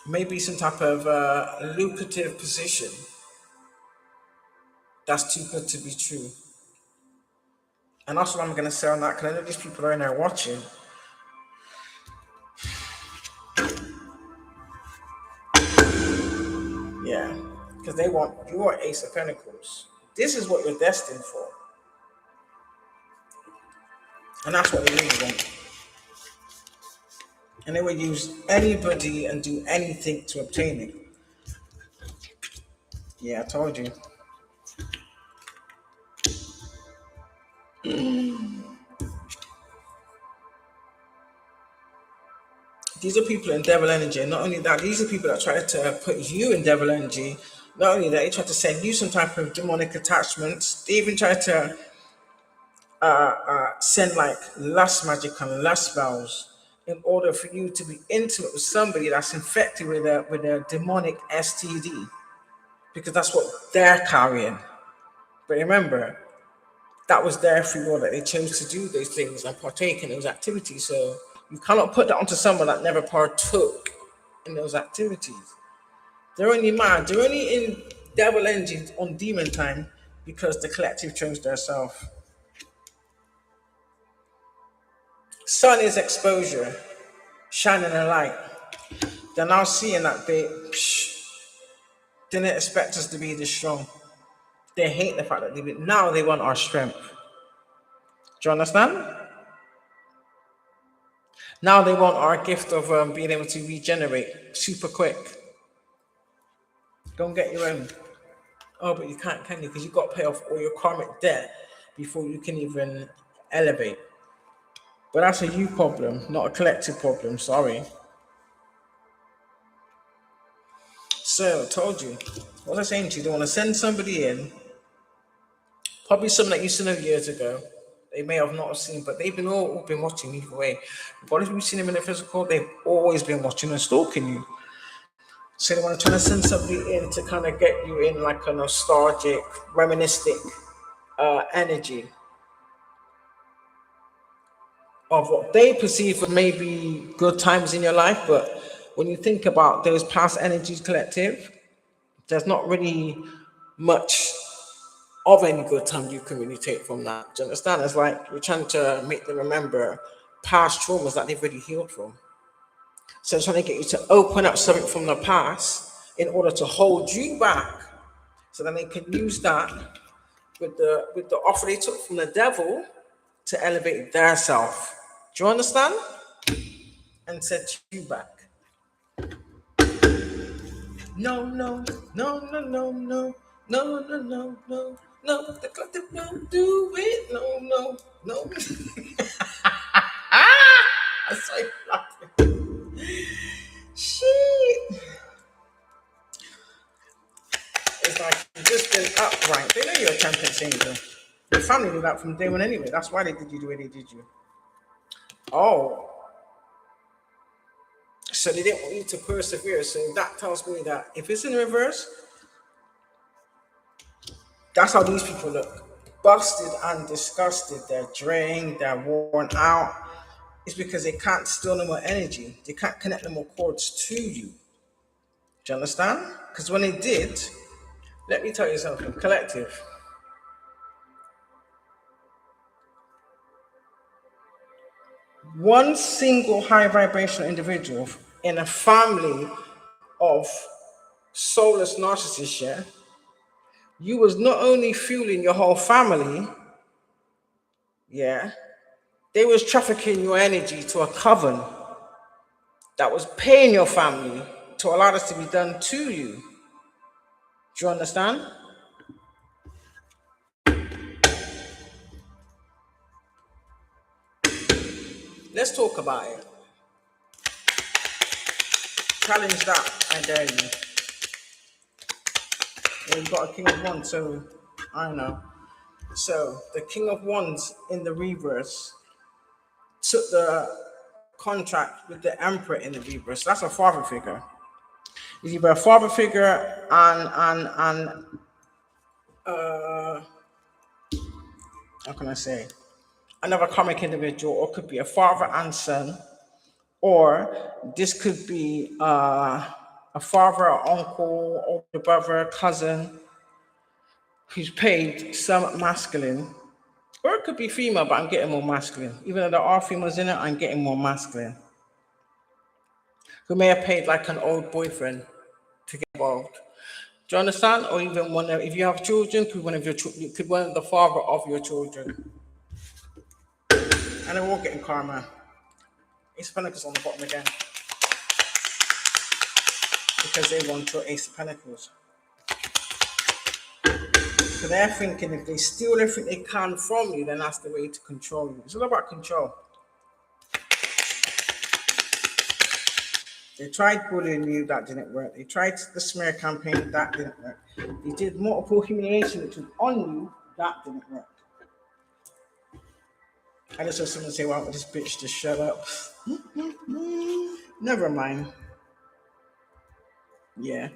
Maybe some type of lucrative position that's too good to be true. And that's what I'm going to say on that because I know these people are in there watching. Yeah, because they want your Ace of Pentacles. This is what you're destined for. And that's what they really want. And they will use anybody and do anything to obtain it. Yeah, I told you. These are people in devil energy. And not only that, these are people that try to put you in devil energy. Not only that, they try to send you some type of demonic attachments. They even try to send like lust magic and lust spells in order for you to be intimate with somebody that's infected with a demonic STD. Because that's what they're carrying. But remember, that was their free will that they chose to do those things and partake in those activities. So you cannot put that onto someone that never partook in those activities. They're only mad. They're only in devil engines on demon time because the collective chose their self. Sun is exposure, shining a light. They're now seeing that they didn't expect us to be this strong. They hate the fact that now they want our strength. Do you understand? Now they want our gift of being able to regenerate super quick. Go and get your own. Oh, but you can't, can you? Because you've got to pay off all your karmic debt before you can even elevate. But that's a you problem, not a collective problem. Sorry. So, I told you. What was I saying to you? They want to send somebody in, probably someone that you seen years ago. They may have not seen, but they've been all been watching either way. But if you've seen them in the physical, they've always been watching and stalking you. So they want to try to send somebody in to kind of get you in like a nostalgic, reminiscent energy of what they perceive as maybe good times in your life. But when you think about those past energies collective, there's not really much of any good time you can really take from that. Do you understand? It's like you're trying to make them remember past traumas that they've already healed from. So trying to get you to open up something from the past in order to hold you back. So then they can use that with the offer they took from the devil to elevate their self. Do you understand? And set you back. No, no, no, no, no, no, no, no, no, no, no. The collective won't do it. No, no, no. I saw you laughing. Shit. It's like you've just been upright. They know you're a champion singer. Your family knew that from day one anyway. That's why they did you the way they did you. Oh, so they didn't want you to persevere. So that tells me that if it's in reverse, that's how these people look. Busted and disgusted. They're drained, they're worn out. It's because they can't steal no more energy. They can't connect no more cords to you. Do you understand? Because when they did, let me tell you something, collective. One single high vibrational individual in a family of soulless narcissists, yeah, you was not only fueling your whole family, yeah, they was trafficking your energy to a coven. that was paying your family to allow this to be done to you. Do you understand? Let's talk about it. Challenge that, I dare you. Yeah, you got a king of wands, so I don't know. So the king of wands in the reverse took the contract with the emperor in the reverse. That's a father figure. It's either a father figure and how can I say, another karmic individual, or could be a father and son, or this could be a father, or uncle, older brother, cousin, who's paid some masculine, or it could be female, but I'm getting more masculine. Even though there are females in it, I'm getting more masculine. Who may have paid like an old boyfriend to get involved. Do you understand? Or even one, if you have children, could one of your could one of the father of your children, and they're all getting karma. Ace of Pentacles on the bottom again because they want your Ace of Pentacles. So they're thinking if they steal everything they can from you, then that's the way to control you. It's all about control. They tried bullying you, that didn't work. They tried the smear campaign, that didn't work. They did multiple humiliation, which was on you, that didn't work. I just heard someone say, "Why don't this bitch just shut up?" Never mind. Yeah.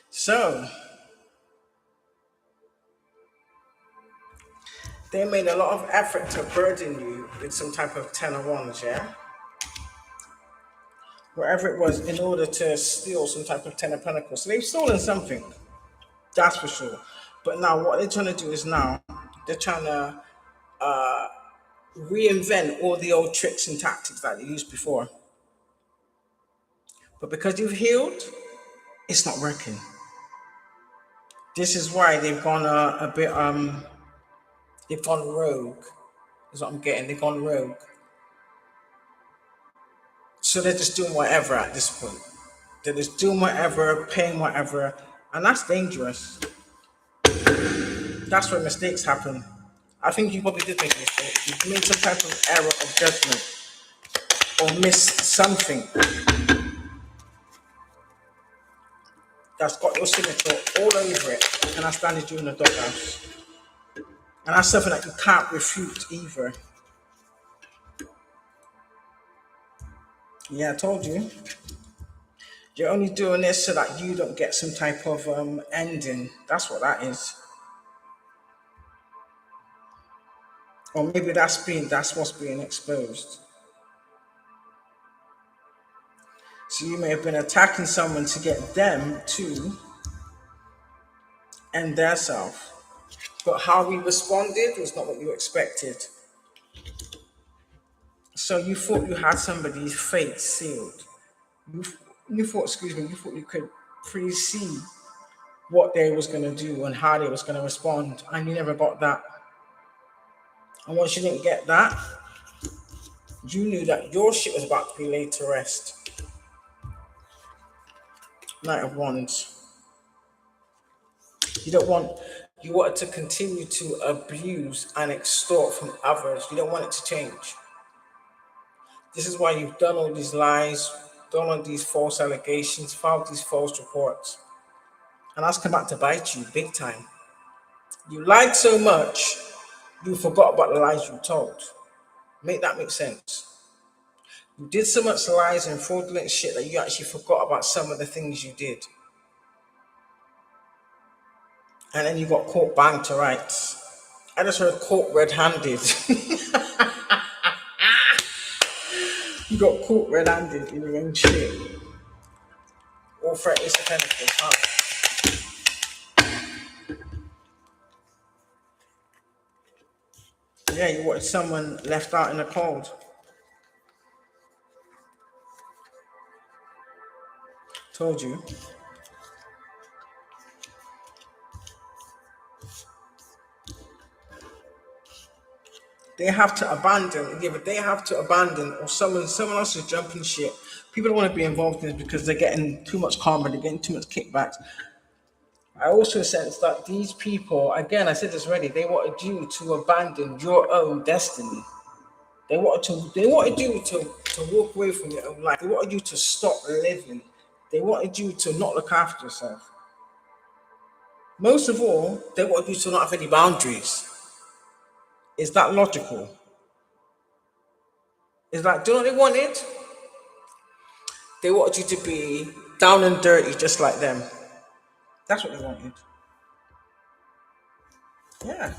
So they made a lot of effort to burden you with some type of 10 of Wands, yeah? Wherever it was, in order to steal some type of 10 of Pentacles. So they've stolen something, that's for sure. But now what they're trying to do is now, they're trying to reinvent all the old tricks and tactics that they used before. But because you've healed, it's not working. This is why they've gone a bit, they've gone rogue, is what I'm getting. They've gone rogue. So they're just doing whatever at this point. They're just doing whatever, paying whatever, and that's dangerous. That's where mistakes happen. I think you probably did make a mistake. You made some type of error of judgment or missed something that's got your signature all over it, and that's landed you in the doghouse. And that's something that you can't refute either. Yeah, I told you. You're only doing this so that you don't get some type of ending. That's what that is. Or maybe that's what's being exposed. So you may have been attacking someone to get them to end their self. But how we responded was not what you expected. So you thought you had somebody's fate sealed. You, you thought, excuse me, you thought you could foresee what they was going to do and how they was going to respond, and you never got that. And once you didn't get that, you knew that your shit was about to be laid to rest. Knight of Wands. You don't want, you wanted to continue to abuse and extort from others. You don't want it to change. This is why you've done all these lies, done all these false allegations, filed these false reports. And that's come back to bite you big time. You lied so much, you forgot about the lies you told. Make that make sense? You did so much lies and fraudulent shit that you actually forgot about some of the things you did. And then you got caught bang to rights. I just heard caught red-handed. You got caught red-handed in your own shit. All for Ace of Pentacles, huh? Yeah, you watched someone left out in the cold. Told you. They have to abandon, either they have to abandon or someone else is jumping ship. People don't want to be involved in it because they're getting too much karma, they're getting too much kickbacks. I also sense that these people, again, I said this already, they wanted you to abandon your own destiny. They wanted you to walk away from your own life. They wanted you to stop living. They wanted you to not look after yourself. Most of all, they wanted you to not have any boundaries. Is that logical? Is that, do you know what they wanted? They wanted you to be down and dirty just like them. That's what they wanted. Yeah.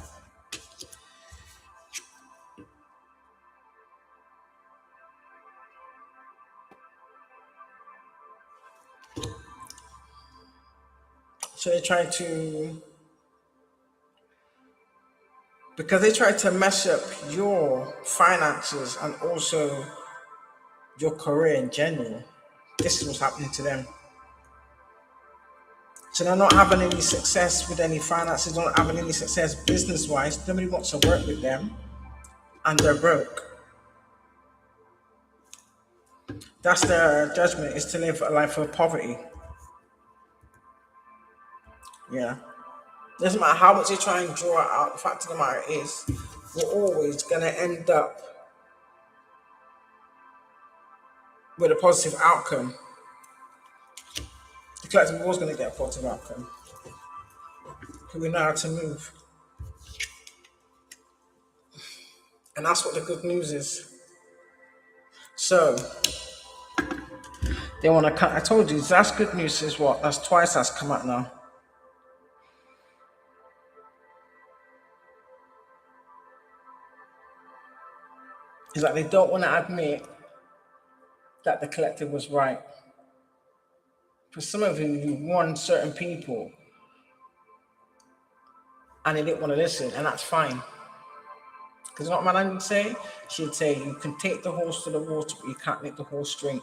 So they tried to, because they tried to mess up your finances and also your career in general. This is what's happening to them. So they're not having any success with any finances, not having any success business wise. Nobody wants to work with them and they're broke. That's their judgment, is to live a life of poverty. Yeah. Doesn't matter how much they try and draw it out, the fact of the matter is we're always gonna end up with a positive outcome. The collective was gonna get a positive outcome. Because we know how to move. And that's what the good news is. So they want to cut. I told you that's good news. Is what? That's twice that's come out now. It's like they don't want to admit that the collective was right. For some of you won certain people and they didn't want to listen, and that's fine. Because what my nan would say? She'd say, you can take the horse to the water, but you can't make the horse drink.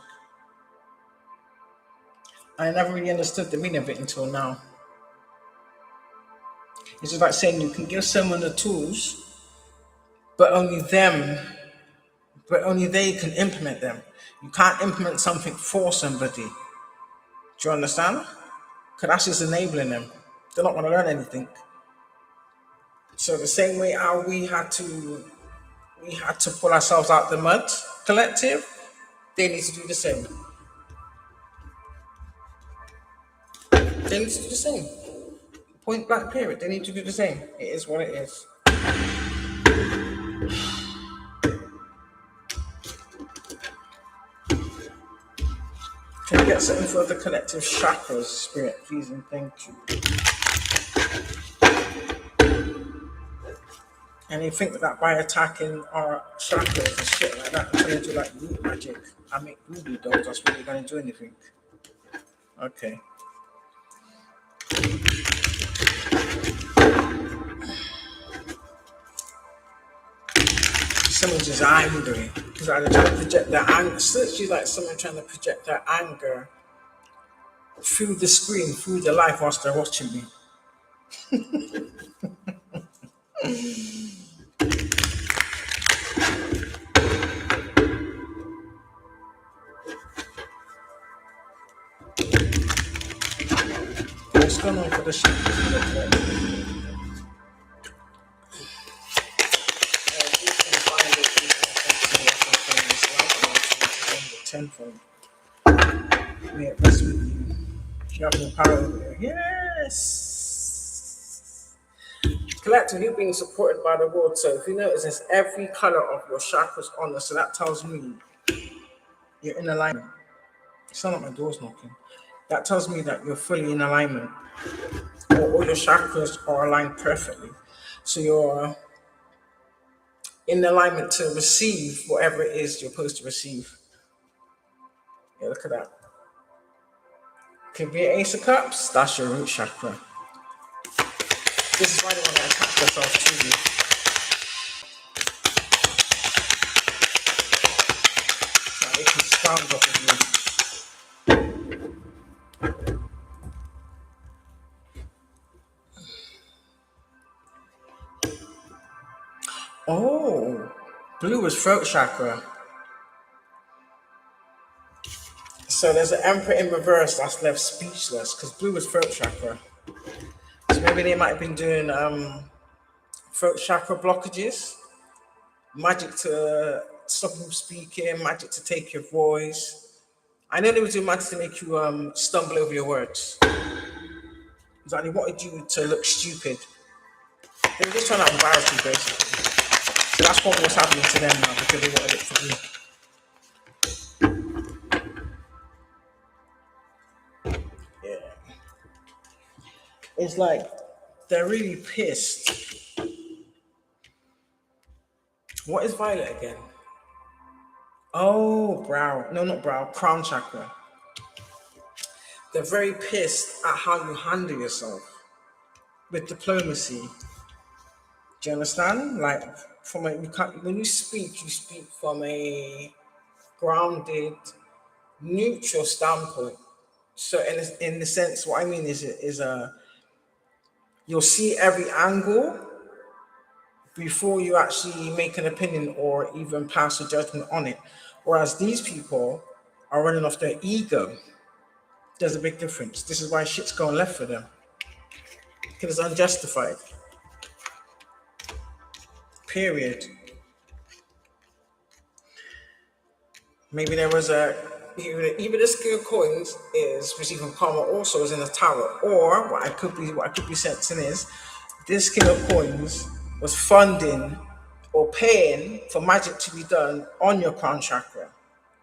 I never really understood the meaning of it until now. It's just like saying you can give someone the tools, but only they can implement them. You can't implement something for somebody. Do you understand? Because that's just enabling them. They're not going to learn anything. So the same way how we had to pull ourselves out the mud, collective, they need to do the same. They need to do the same. Point blank period. They need to do the same. It is what it is. Can you get something for the collective chakras, spirit, please and thank you. And they think that by attacking our chakras and shit like that, I'm gonna do like root magic. I make voodoo dolls, that's really gonna do anything. Okay. Someone's just angry. Because they're trying to project their anger. It's literally like someone trying to project their anger through the screen, through the life whilst they're watching me. What's going on for the chakras? Tenfold. May it rest with you. You have the power over there. Yes. Collective, you're being supported by the world. So if you notice, there's every color of your chakras on there. So that tells me you're in alignment. It's not like my door's knocking. That tells me that you're fully in alignment. Or all your chakras are aligned perfectly. So you're in alignment to receive whatever it is you're supposed to receive. Yeah, look at that. Could be an Ace of Cups. That's your root chakra. This is why they want to attach themselves to you. So they can stand off of you. Oh, blue was throat chakra. So there's an emperor in reverse that's left speechless because blue was throat chakra. So maybe they might have been doing throat chakra blockages, magic to stop them speaking, magic to take your voice. I know they were doing magic to make you stumble over your words. It's like they wanted you to look stupid. They were just trying to embarrass you, basically. So that's what was happening to them now because they wanted it to be. Yeah. It's like they're really pissed. What is violet again? Oh, brow. No, not brow. Crown chakra. They're very pissed at how you handle yourself with diplomacy. Do you understand? Like, from a, you can't, when you speak from a grounded, neutral standpoint. So, in the sense, what I mean is you'll see every angle before you actually make an opinion or even pass a judgment on it. Whereas these people are running off their ego. There's a big difference. This is why shit's going left for them because it's unjustified. Period. Maybe there was a even the skill coins is receiving karma also is in the tower. Or what I could be sensing is this king of coins was funding or paying for magic to be done on your crown chakra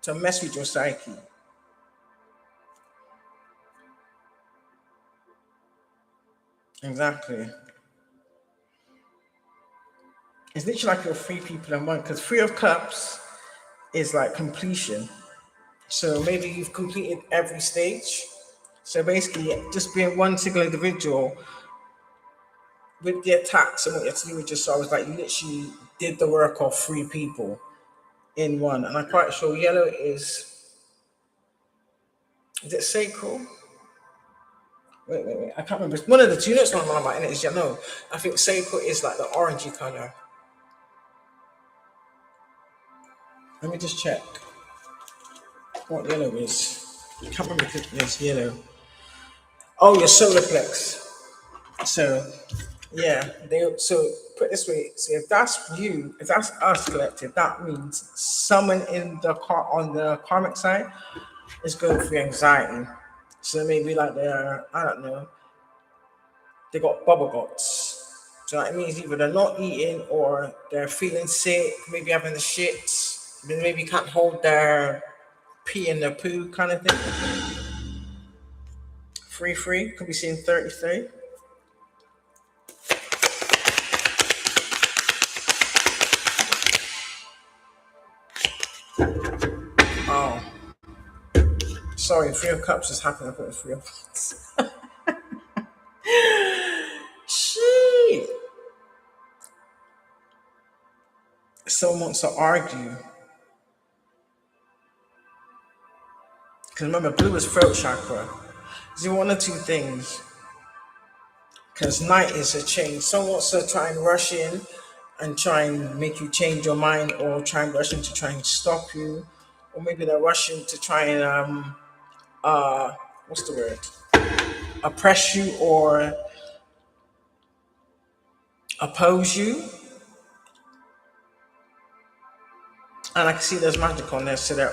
to mess with your psyche. Exactly. It's literally like you're three people in one because three of cups is like completion. So maybe you've completed every stage. So basically, just being one single individual with the attacks and what you have to do with yourself is like you literally did the work of three people in one. And I'm quite sure yellow is it sacral? Wait. I can't remember. It's one of the two. That's what I'm on about, and it's yellow. I think sacral is like the orangey color. Let me just check what yellow is. I can't remember if it's yellow. Oh, your solar plex. So, yeah, they so put it this way. So if that's you, if that's us collective, that means someone in the car on the karmic side is going through anxiety. So maybe like they're, I don't know, they got bubble guts. So that means either they're not eating or they're feeling sick, maybe having the shits, then maybe can't hold their pee and their poo kind of thing. Free, could be seeing 33. Oh, sorry, three of cups just happened. I put three of cups. Shit. Someone wants to argue. Because remember, blue is throat chakra. See, one or two things. Because night is a change. Someone wants to try and rush in and try and make you change your mind, or try and rush in to try and stop you, or maybe they're rushing to try and what's the word? Oppress you or oppose you. And I can see there's magic on there, so they're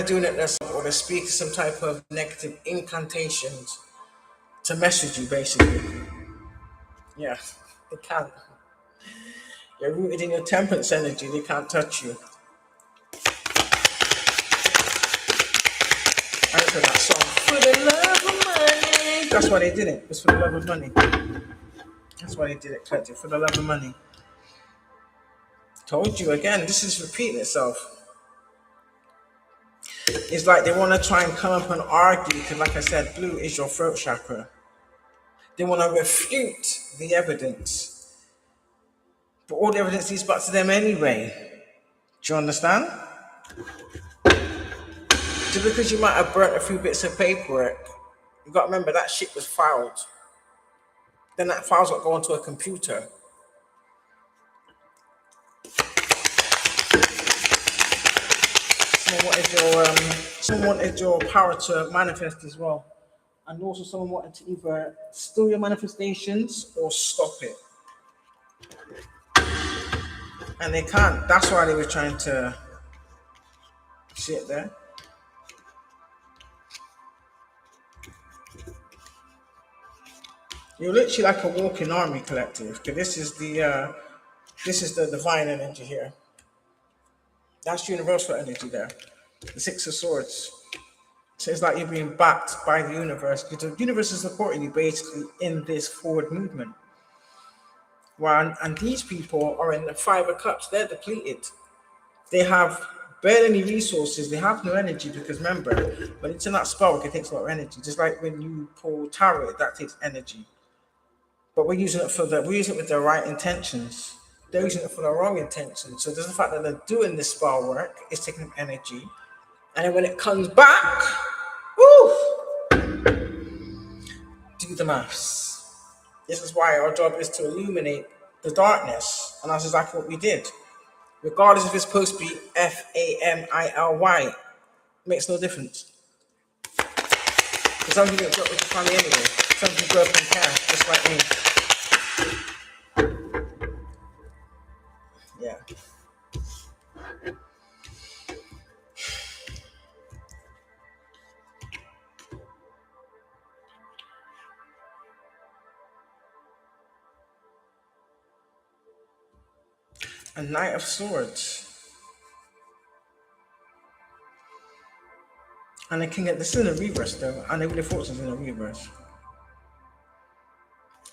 doing it themselves, or they're speaking some type of negative incantations to mess with you, basically. Yeah, they can't. You're rooted in your temperance energy. They can't touch you. I heard that song for the love of money. That's why they did it. It's for the love of money. That's why they did it, collective, for the love of money. Told you again. This is repeating itself. It's like they want to try and come up and argue because, like I said, blue is your throat chakra. They want to refute the evidence, but all the evidence leads back to them anyway. Do you understand? Just because you might have burnt a few bits of paperwork, you got to remember that shit was filed. Then that file's got to go onto a computer. someone wanted your power to manifest as well, and also someone wanted to either steal your manifestations or stop it, and they can't. That's why they were trying to see it there. You're literally like a walking army collective. Okay, this is the divine energy here. That's universal energy there. The Six of Swords. So it's like you're being backed by the universe because the universe is supporting you basically in this forward movement. And these people are in the Five of Cups. They're depleted. They have barely any resources. They have no energy because remember, when it's in that spell, it takes a lot of energy. Just like when you pull tarot, that takes energy. But we're using it with the right intentions. They're using it for the wrong intentions. So there's the fact that they're doing this spell work, it's taking up energy. And then when it comes back, woo, do the maths. This is why our job is to illuminate the darkness. And that's exactly what we did. Regardless if it's supposed to be Family, makes no difference. Because some people grow up with the family anyway. Some people grow up in care, just like me. Yeah. A Knight of Swords. And the King of this is in the reverse though. And the Wheel of Fortune's in the reverse.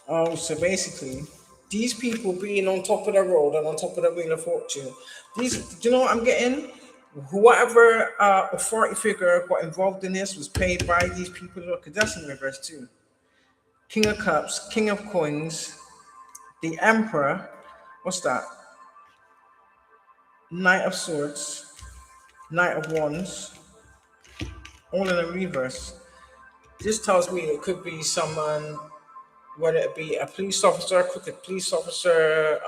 Oh, so basically, these people being on top of the road and on top of the Wheel of Fortune, do you know what I'm getting? Whoever authority figure got involved in this was paid by these people. Look, that's in reverse too. King of Cups, King of Coins, the Emperor, what's that? Knight of Swords, Knight of Wands, all in the reverse. This tells me it could be someone, whether it be a police officer, crooked police officer,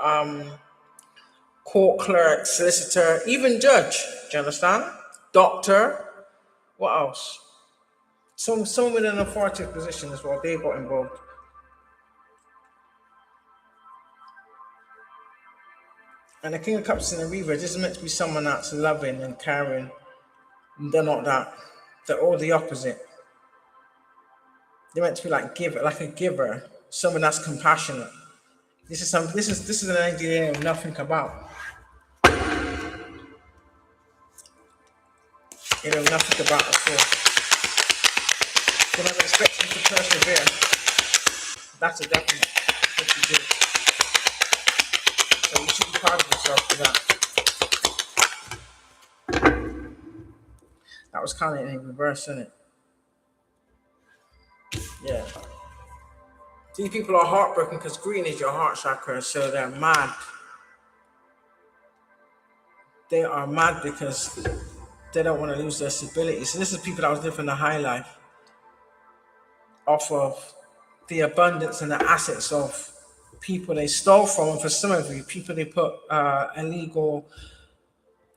court clerk, solicitor, even judge. Do you understand? Doctor. What else? Someone in an authoritative position as well. They got involved. And the King of Cups in the reverse, this is meant to be someone that's loving and caring. They're not that. They're all the opposite. They're meant to be like a giver, someone that's compassionate. This is an idea they know nothing about. They know nothing about at all. They never expect you to persevere. That's a definite what you do. So you should be proud of yourself for that. That was kind of in reverse, isn't it? Yeah. These people are heartbroken because green is your heart chakra, so they're mad. They are mad because they don't want to lose their stability. So this is people that was living a high life off of the abundance and the assets of people they stole from. And for some of you, people they put illegal,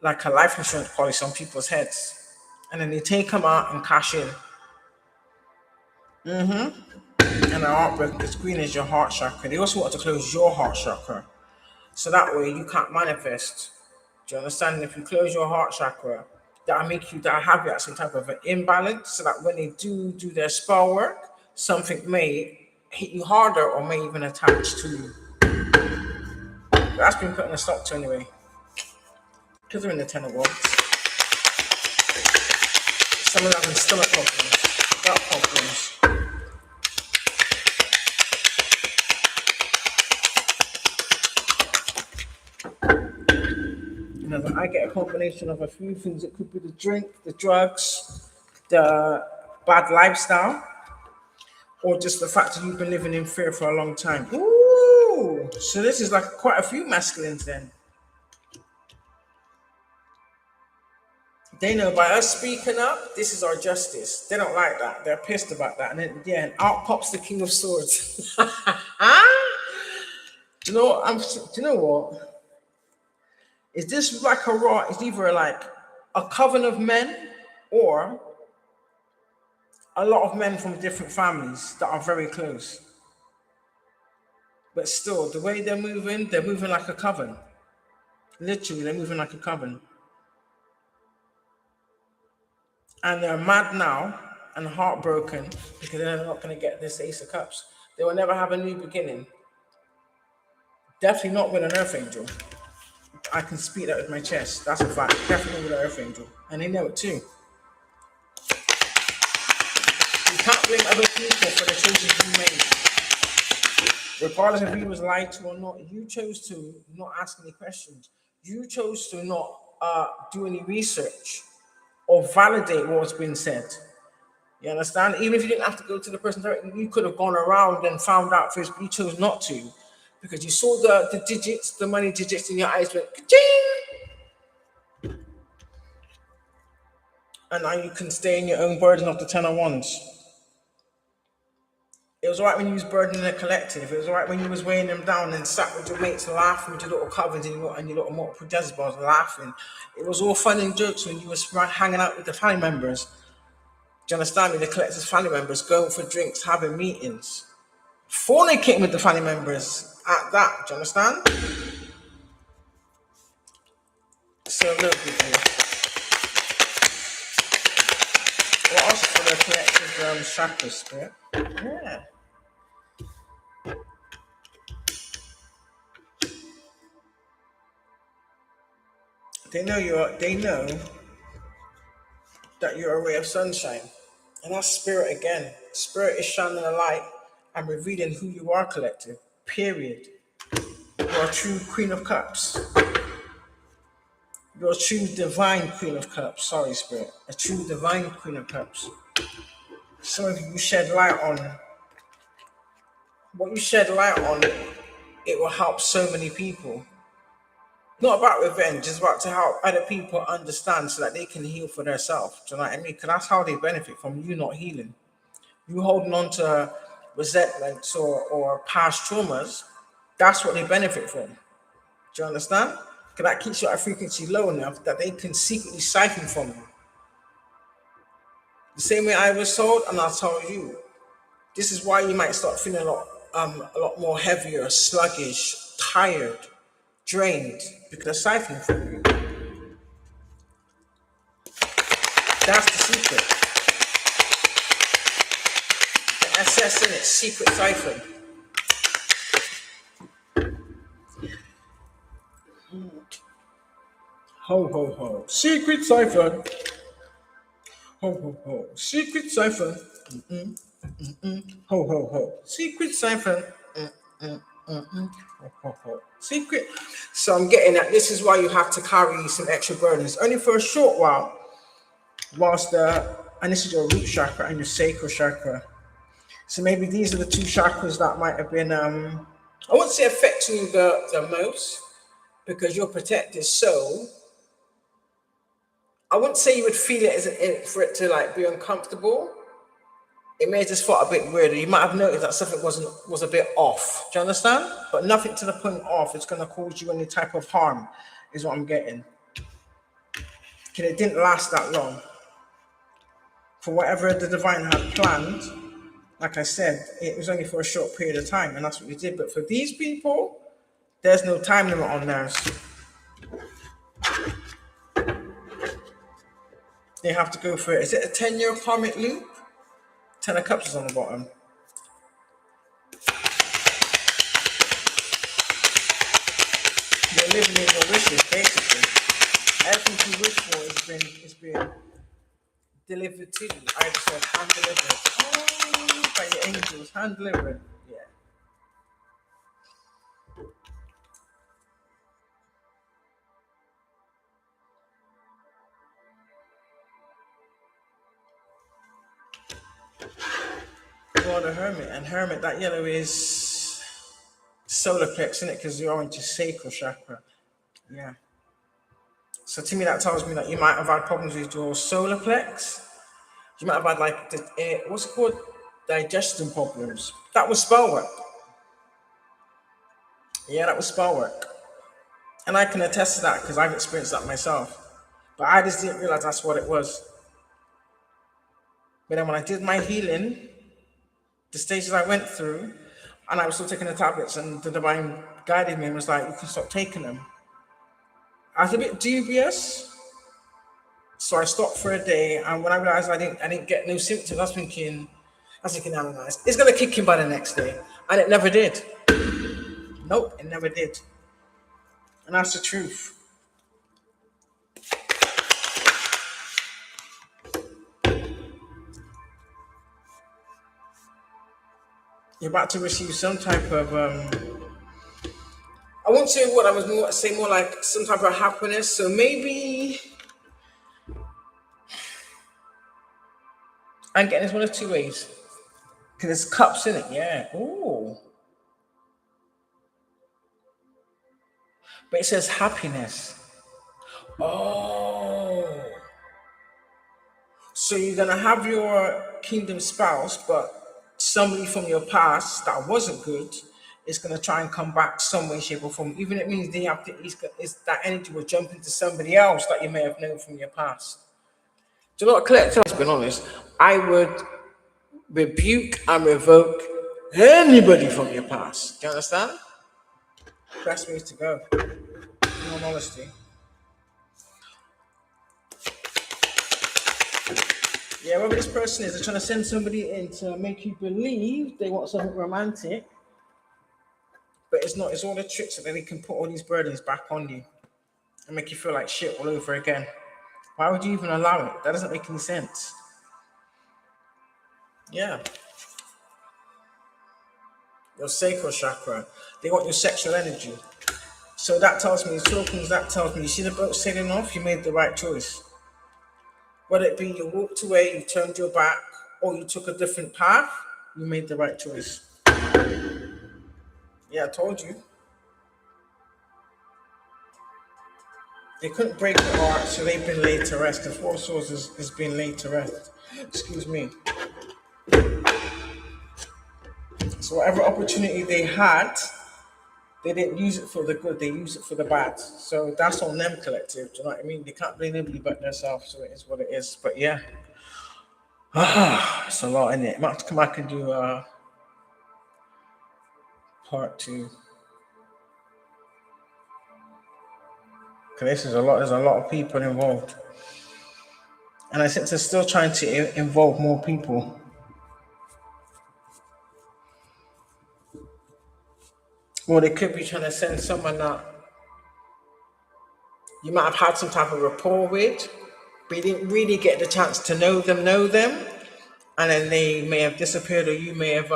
like a life insurance policy on people's heads. And then they take them out and cash in. And they're heartbroken because green is your heart chakra. They also want to close your heart chakra. So that way you can't manifest. Do you understand? If you close your heart chakra, that'll have you at some type of an imbalance, so that when they do their spell work, something may hit you harder or may even attach to you. That's been put in a stop to anyway. Because they're in the Ten of Wands. Some of them having stomach problems, gut problems. I get a combination of a few things. It could be the drink, the drugs, the bad lifestyle, or just the fact that you've been living in fear for a long time. Ooh, so this is like quite a few masculines then. They know by us speaking up, this is our justice. They don't like that. They're pissed about that. And then, yeah, and out pops the King of Swords. Do you know what? Is this like a raw? It's either like a coven of men, or a lot of men from different families that are very close. But still, the way they're moving like a coven. Literally, they're moving like a coven. And they're mad now and heartbroken because they're not going to get this Ace of Cups. They will never have a new beginning. Definitely not with an Earth Angel. I can speak that with my chest. That's a fact. Definitely with an Earth Angel. And they know it too. You can't blame other people for the choices you made. Regardless if you was lied to or not, you chose to not ask any questions. You chose to not do any research or validate what's been said. You understand? Even if you didn't have to go to the person directly, you could have gone around and found out first, but you chose not to because you saw the digits, the money digits in your eyes went ka-ching! And now you can stay in your own burden of the 10 of Wands. It was alright when you was burdening the collective. It was alright when you was weighing them down and sat with your mates laughing with your little covens and your little multiple Jezebels laughing. It was all fun and jokes when you was hanging out with the family members. Do you understand me? The collective's family members going for drinks, having meetings. Fornicating with the family members at that. Do you understand? So look, people. What else for the collective chakra spirit? Yeah. They know that you're a ray of sunshine. And that's spirit again. Spirit is shining a light and revealing who you are, collective. Period. You're a true Queen of Cups. You're a true divine Queen of Cups. Sorry, Spirit. A true divine Queen of Cups. Some of you shed light on what you shed light on. It will help so many people. Not about revenge, it's about to help other people understand so that they can heal for themselves. Do you know what I mean? Because that's how they benefit from you not healing. You holding on to resentments or past traumas, that's what they benefit from. Do you understand? Because that keeps you at a frequency low enough that they can secretly siphon from you. The same way I was told, and I'll tell you. This is why you might start feeling a lot more heavier, sluggish, tired, drained, because they're siphoning from you. That's the secret. The SS in it, secret siphon. Ho ho ho. Secret siphon. Ho ho ho. Secret siphon. Ho ho ho. Secret siphon. Ho ho ho. Secret. So I'm getting at this is why you have to carry some extra burdens, only for a short while. Whilst and this is your root chakra and your sacral chakra. So maybe these are the two chakras that might have been I wouldn't say affecting you the most because you're protected. So I wouldn't say you would feel it as for it to like be uncomfortable. It may have just felt a bit weird. You might have noticed that something was a bit off. Do you understand? But nothing to the point off. It's going to cause you any type of harm, is what I'm getting. Because it didn't last that long. For whatever the divine had planned, like I said, it was only for a short period of time, and that's what we did. But for these people, there's no time limit on theirs. They have to go for it. Is it a 10-year karmic loop? 10 of Cups is on the bottom. You're living in your wishes, basically. Everything you wish for is being delivered to you. I just said hand delivered. Oh, by the angels, hand delivered. Yeah. Well, the Hermit. And Hermit, that yellow is solar plex, isn't it? Because the orange is sacral chakra. Yeah. So to me, that tells me that you might have had problems with your solar plex. You might have had like what's it called, digestion problems. That was spell work. Yeah, that was spell work, and I can attest to that because I've experienced that myself. But I just didn't realize that's what it was. But then when I did my healing, the stages I went through, and I was still taking the tablets, and the divine guided me and was like, "You can stop taking them." I was a bit dubious, so I stopped for a day. And when I realized I didn't get no symptoms, I was thinking, "Oh, nice. It's gonna kick in by the next day," and it never did. Nope, it never did. And that's the truth. You're about to receive some type of I won't say what I was more say more like some type of happiness. So maybe I'm getting this one of two ways. Because there's cups in it, yeah. Ooh. But it says happiness. Oh. So you're gonna have your kingdom spouse, but somebody from your past that wasn't good is gonna try and come back some way, shape, or form. Even if it means they have to is that energy will jump into somebody else that you may have known from your past. Do you know what, collective? Let's be honest. I would rebuke and revoke anybody from your past. Do you understand? Best ways to go. In all honesty. Yeah, whoever this person is, they're trying to send somebody in to make you believe they want something romantic, but it's not. It's all the tricks that they can put all these burdens back on you and make you feel like shit all over again. Why would you even allow it? That doesn't make any sense. Yeah. Your sacral chakra. They want your sexual energy. So that tells me, you see the boat sailing off, you made the right choice. Whether it be you walked away, you turned your back, or you took a different path, you made the right choice. Yeah, I told you. They couldn't break the ark, so they've been laid to rest. The Four Swords has been laid to rest. Excuse me. So whatever opportunity they had, they didn't use it for the good, they used it for the bad. So that's on them, collective. Do you know what I mean? They can't blame anybody but themselves, so it is what it is. But yeah, it's a lot in it. Might have to come back and do part two. Because this is a lot, there's a lot of people involved. And I think they're still trying to involve more people. Or they could be trying to send someone that you might have had some type of rapport with, but you didn't really get the chance to know them, and then they may have disappeared, or you may have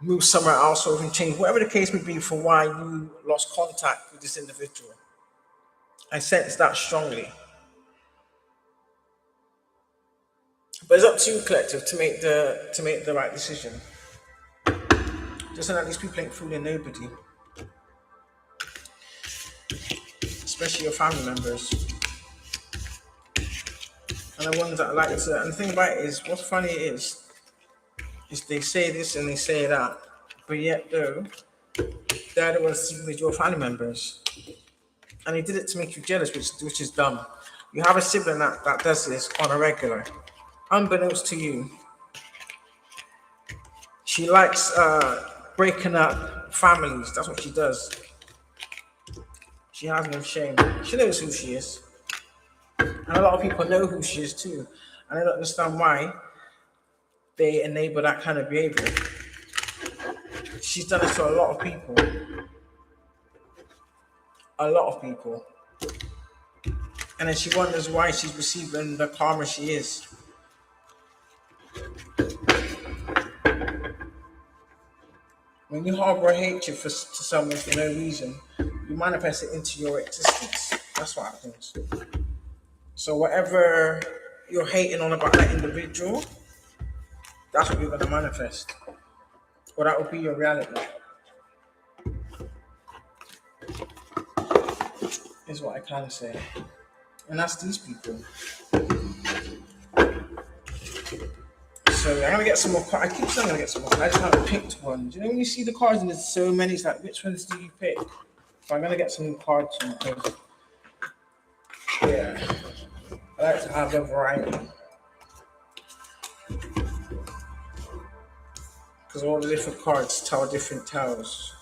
moved somewhere else, or even changed, whatever the case may be, for why you lost contact with this individual. I sense that strongly. But it's up to you, collective, to make the right decision. Just so that these people ain't fooling nobody, especially your family members. And the ones that like to. And the thing about it is, what's funny is they say this and they say that, but yet though they're the ones sleeping with your family members, and they did it to make you jealous, which is dumb. You have a sibling that does this on a regular, unbeknownst to you. She likes breaking up families. That's what she does. She has no shame. She knows who she is. And a lot of people know who she is too. And I don't understand why they enable that kind of behavior. She's done it to a lot of people. A lot of people. And then she wonders why she's receiving the karma she is. When you harbor hatred to someone for no reason, you manifest it into your existence. That's what happens. So whatever you're hating on about that individual, that's what you're going to manifest. Or that will be your reality. Is what I can say. And that's these people. So I'm going to get some more cards. I keep saying I'm going to get some more cards. I just haven't picked one. Do you know when you see the cards and there's so many, it's like, which ones do you pick? So I'm going to get some cards from because Yeah, I like to have a variety because all the different cards tell different tales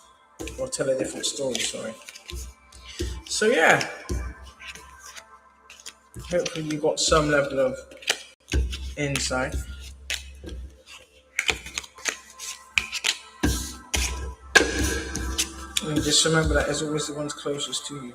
or tell a different story. Sorry. So yeah, hopefully you got some level of insight. And just remember that there's always the ones closest to you.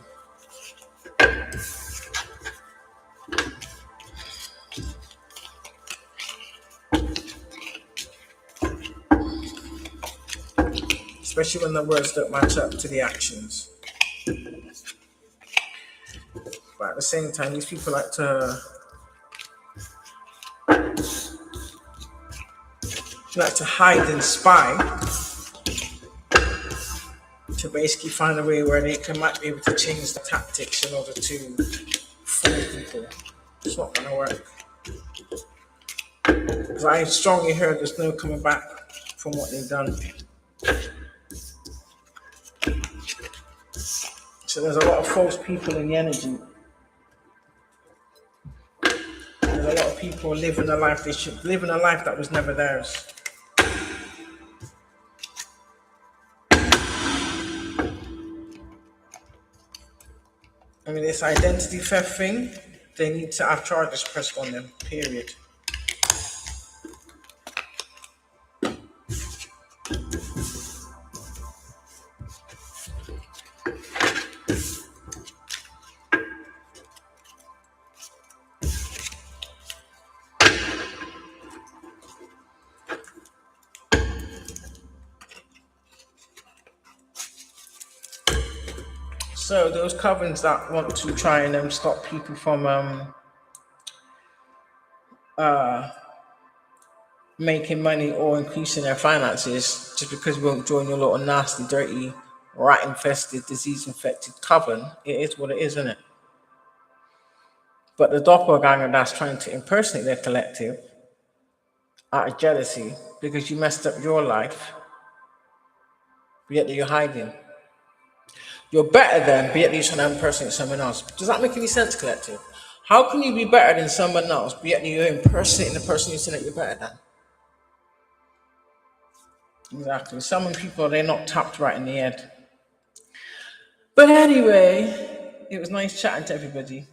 Especially when the words don't match up to the actions. But at the same time, these people like to hide and spy to basically find a way where they might be able to change the tactics in order to fool people. It's not going to work. Because I strongly heard there's no coming back from what they've done. So there's a lot of false people in the energy. There's a lot of people living a life they should living a life that was never theirs. I mean, this identity theft thing, they need to have charges pressed on them, period. So those covens that want to try and stop people from making money or increasing their finances just because we won't join your little nasty, dirty, rat infested, disease infected coven, it is what it is, isn't it? But the doppelganger that's trying to impersonate their collective out of jealousy because you messed up your life, but yet you're hiding. You're better than, but yet you're trying to impersonate someone else. Does that make any sense, collective? How can you be better than someone else, but yet you're impersonating the person you said that you're better than? Exactly. Some people, they're not tapped right in the head. But anyway, it was nice chatting to everybody.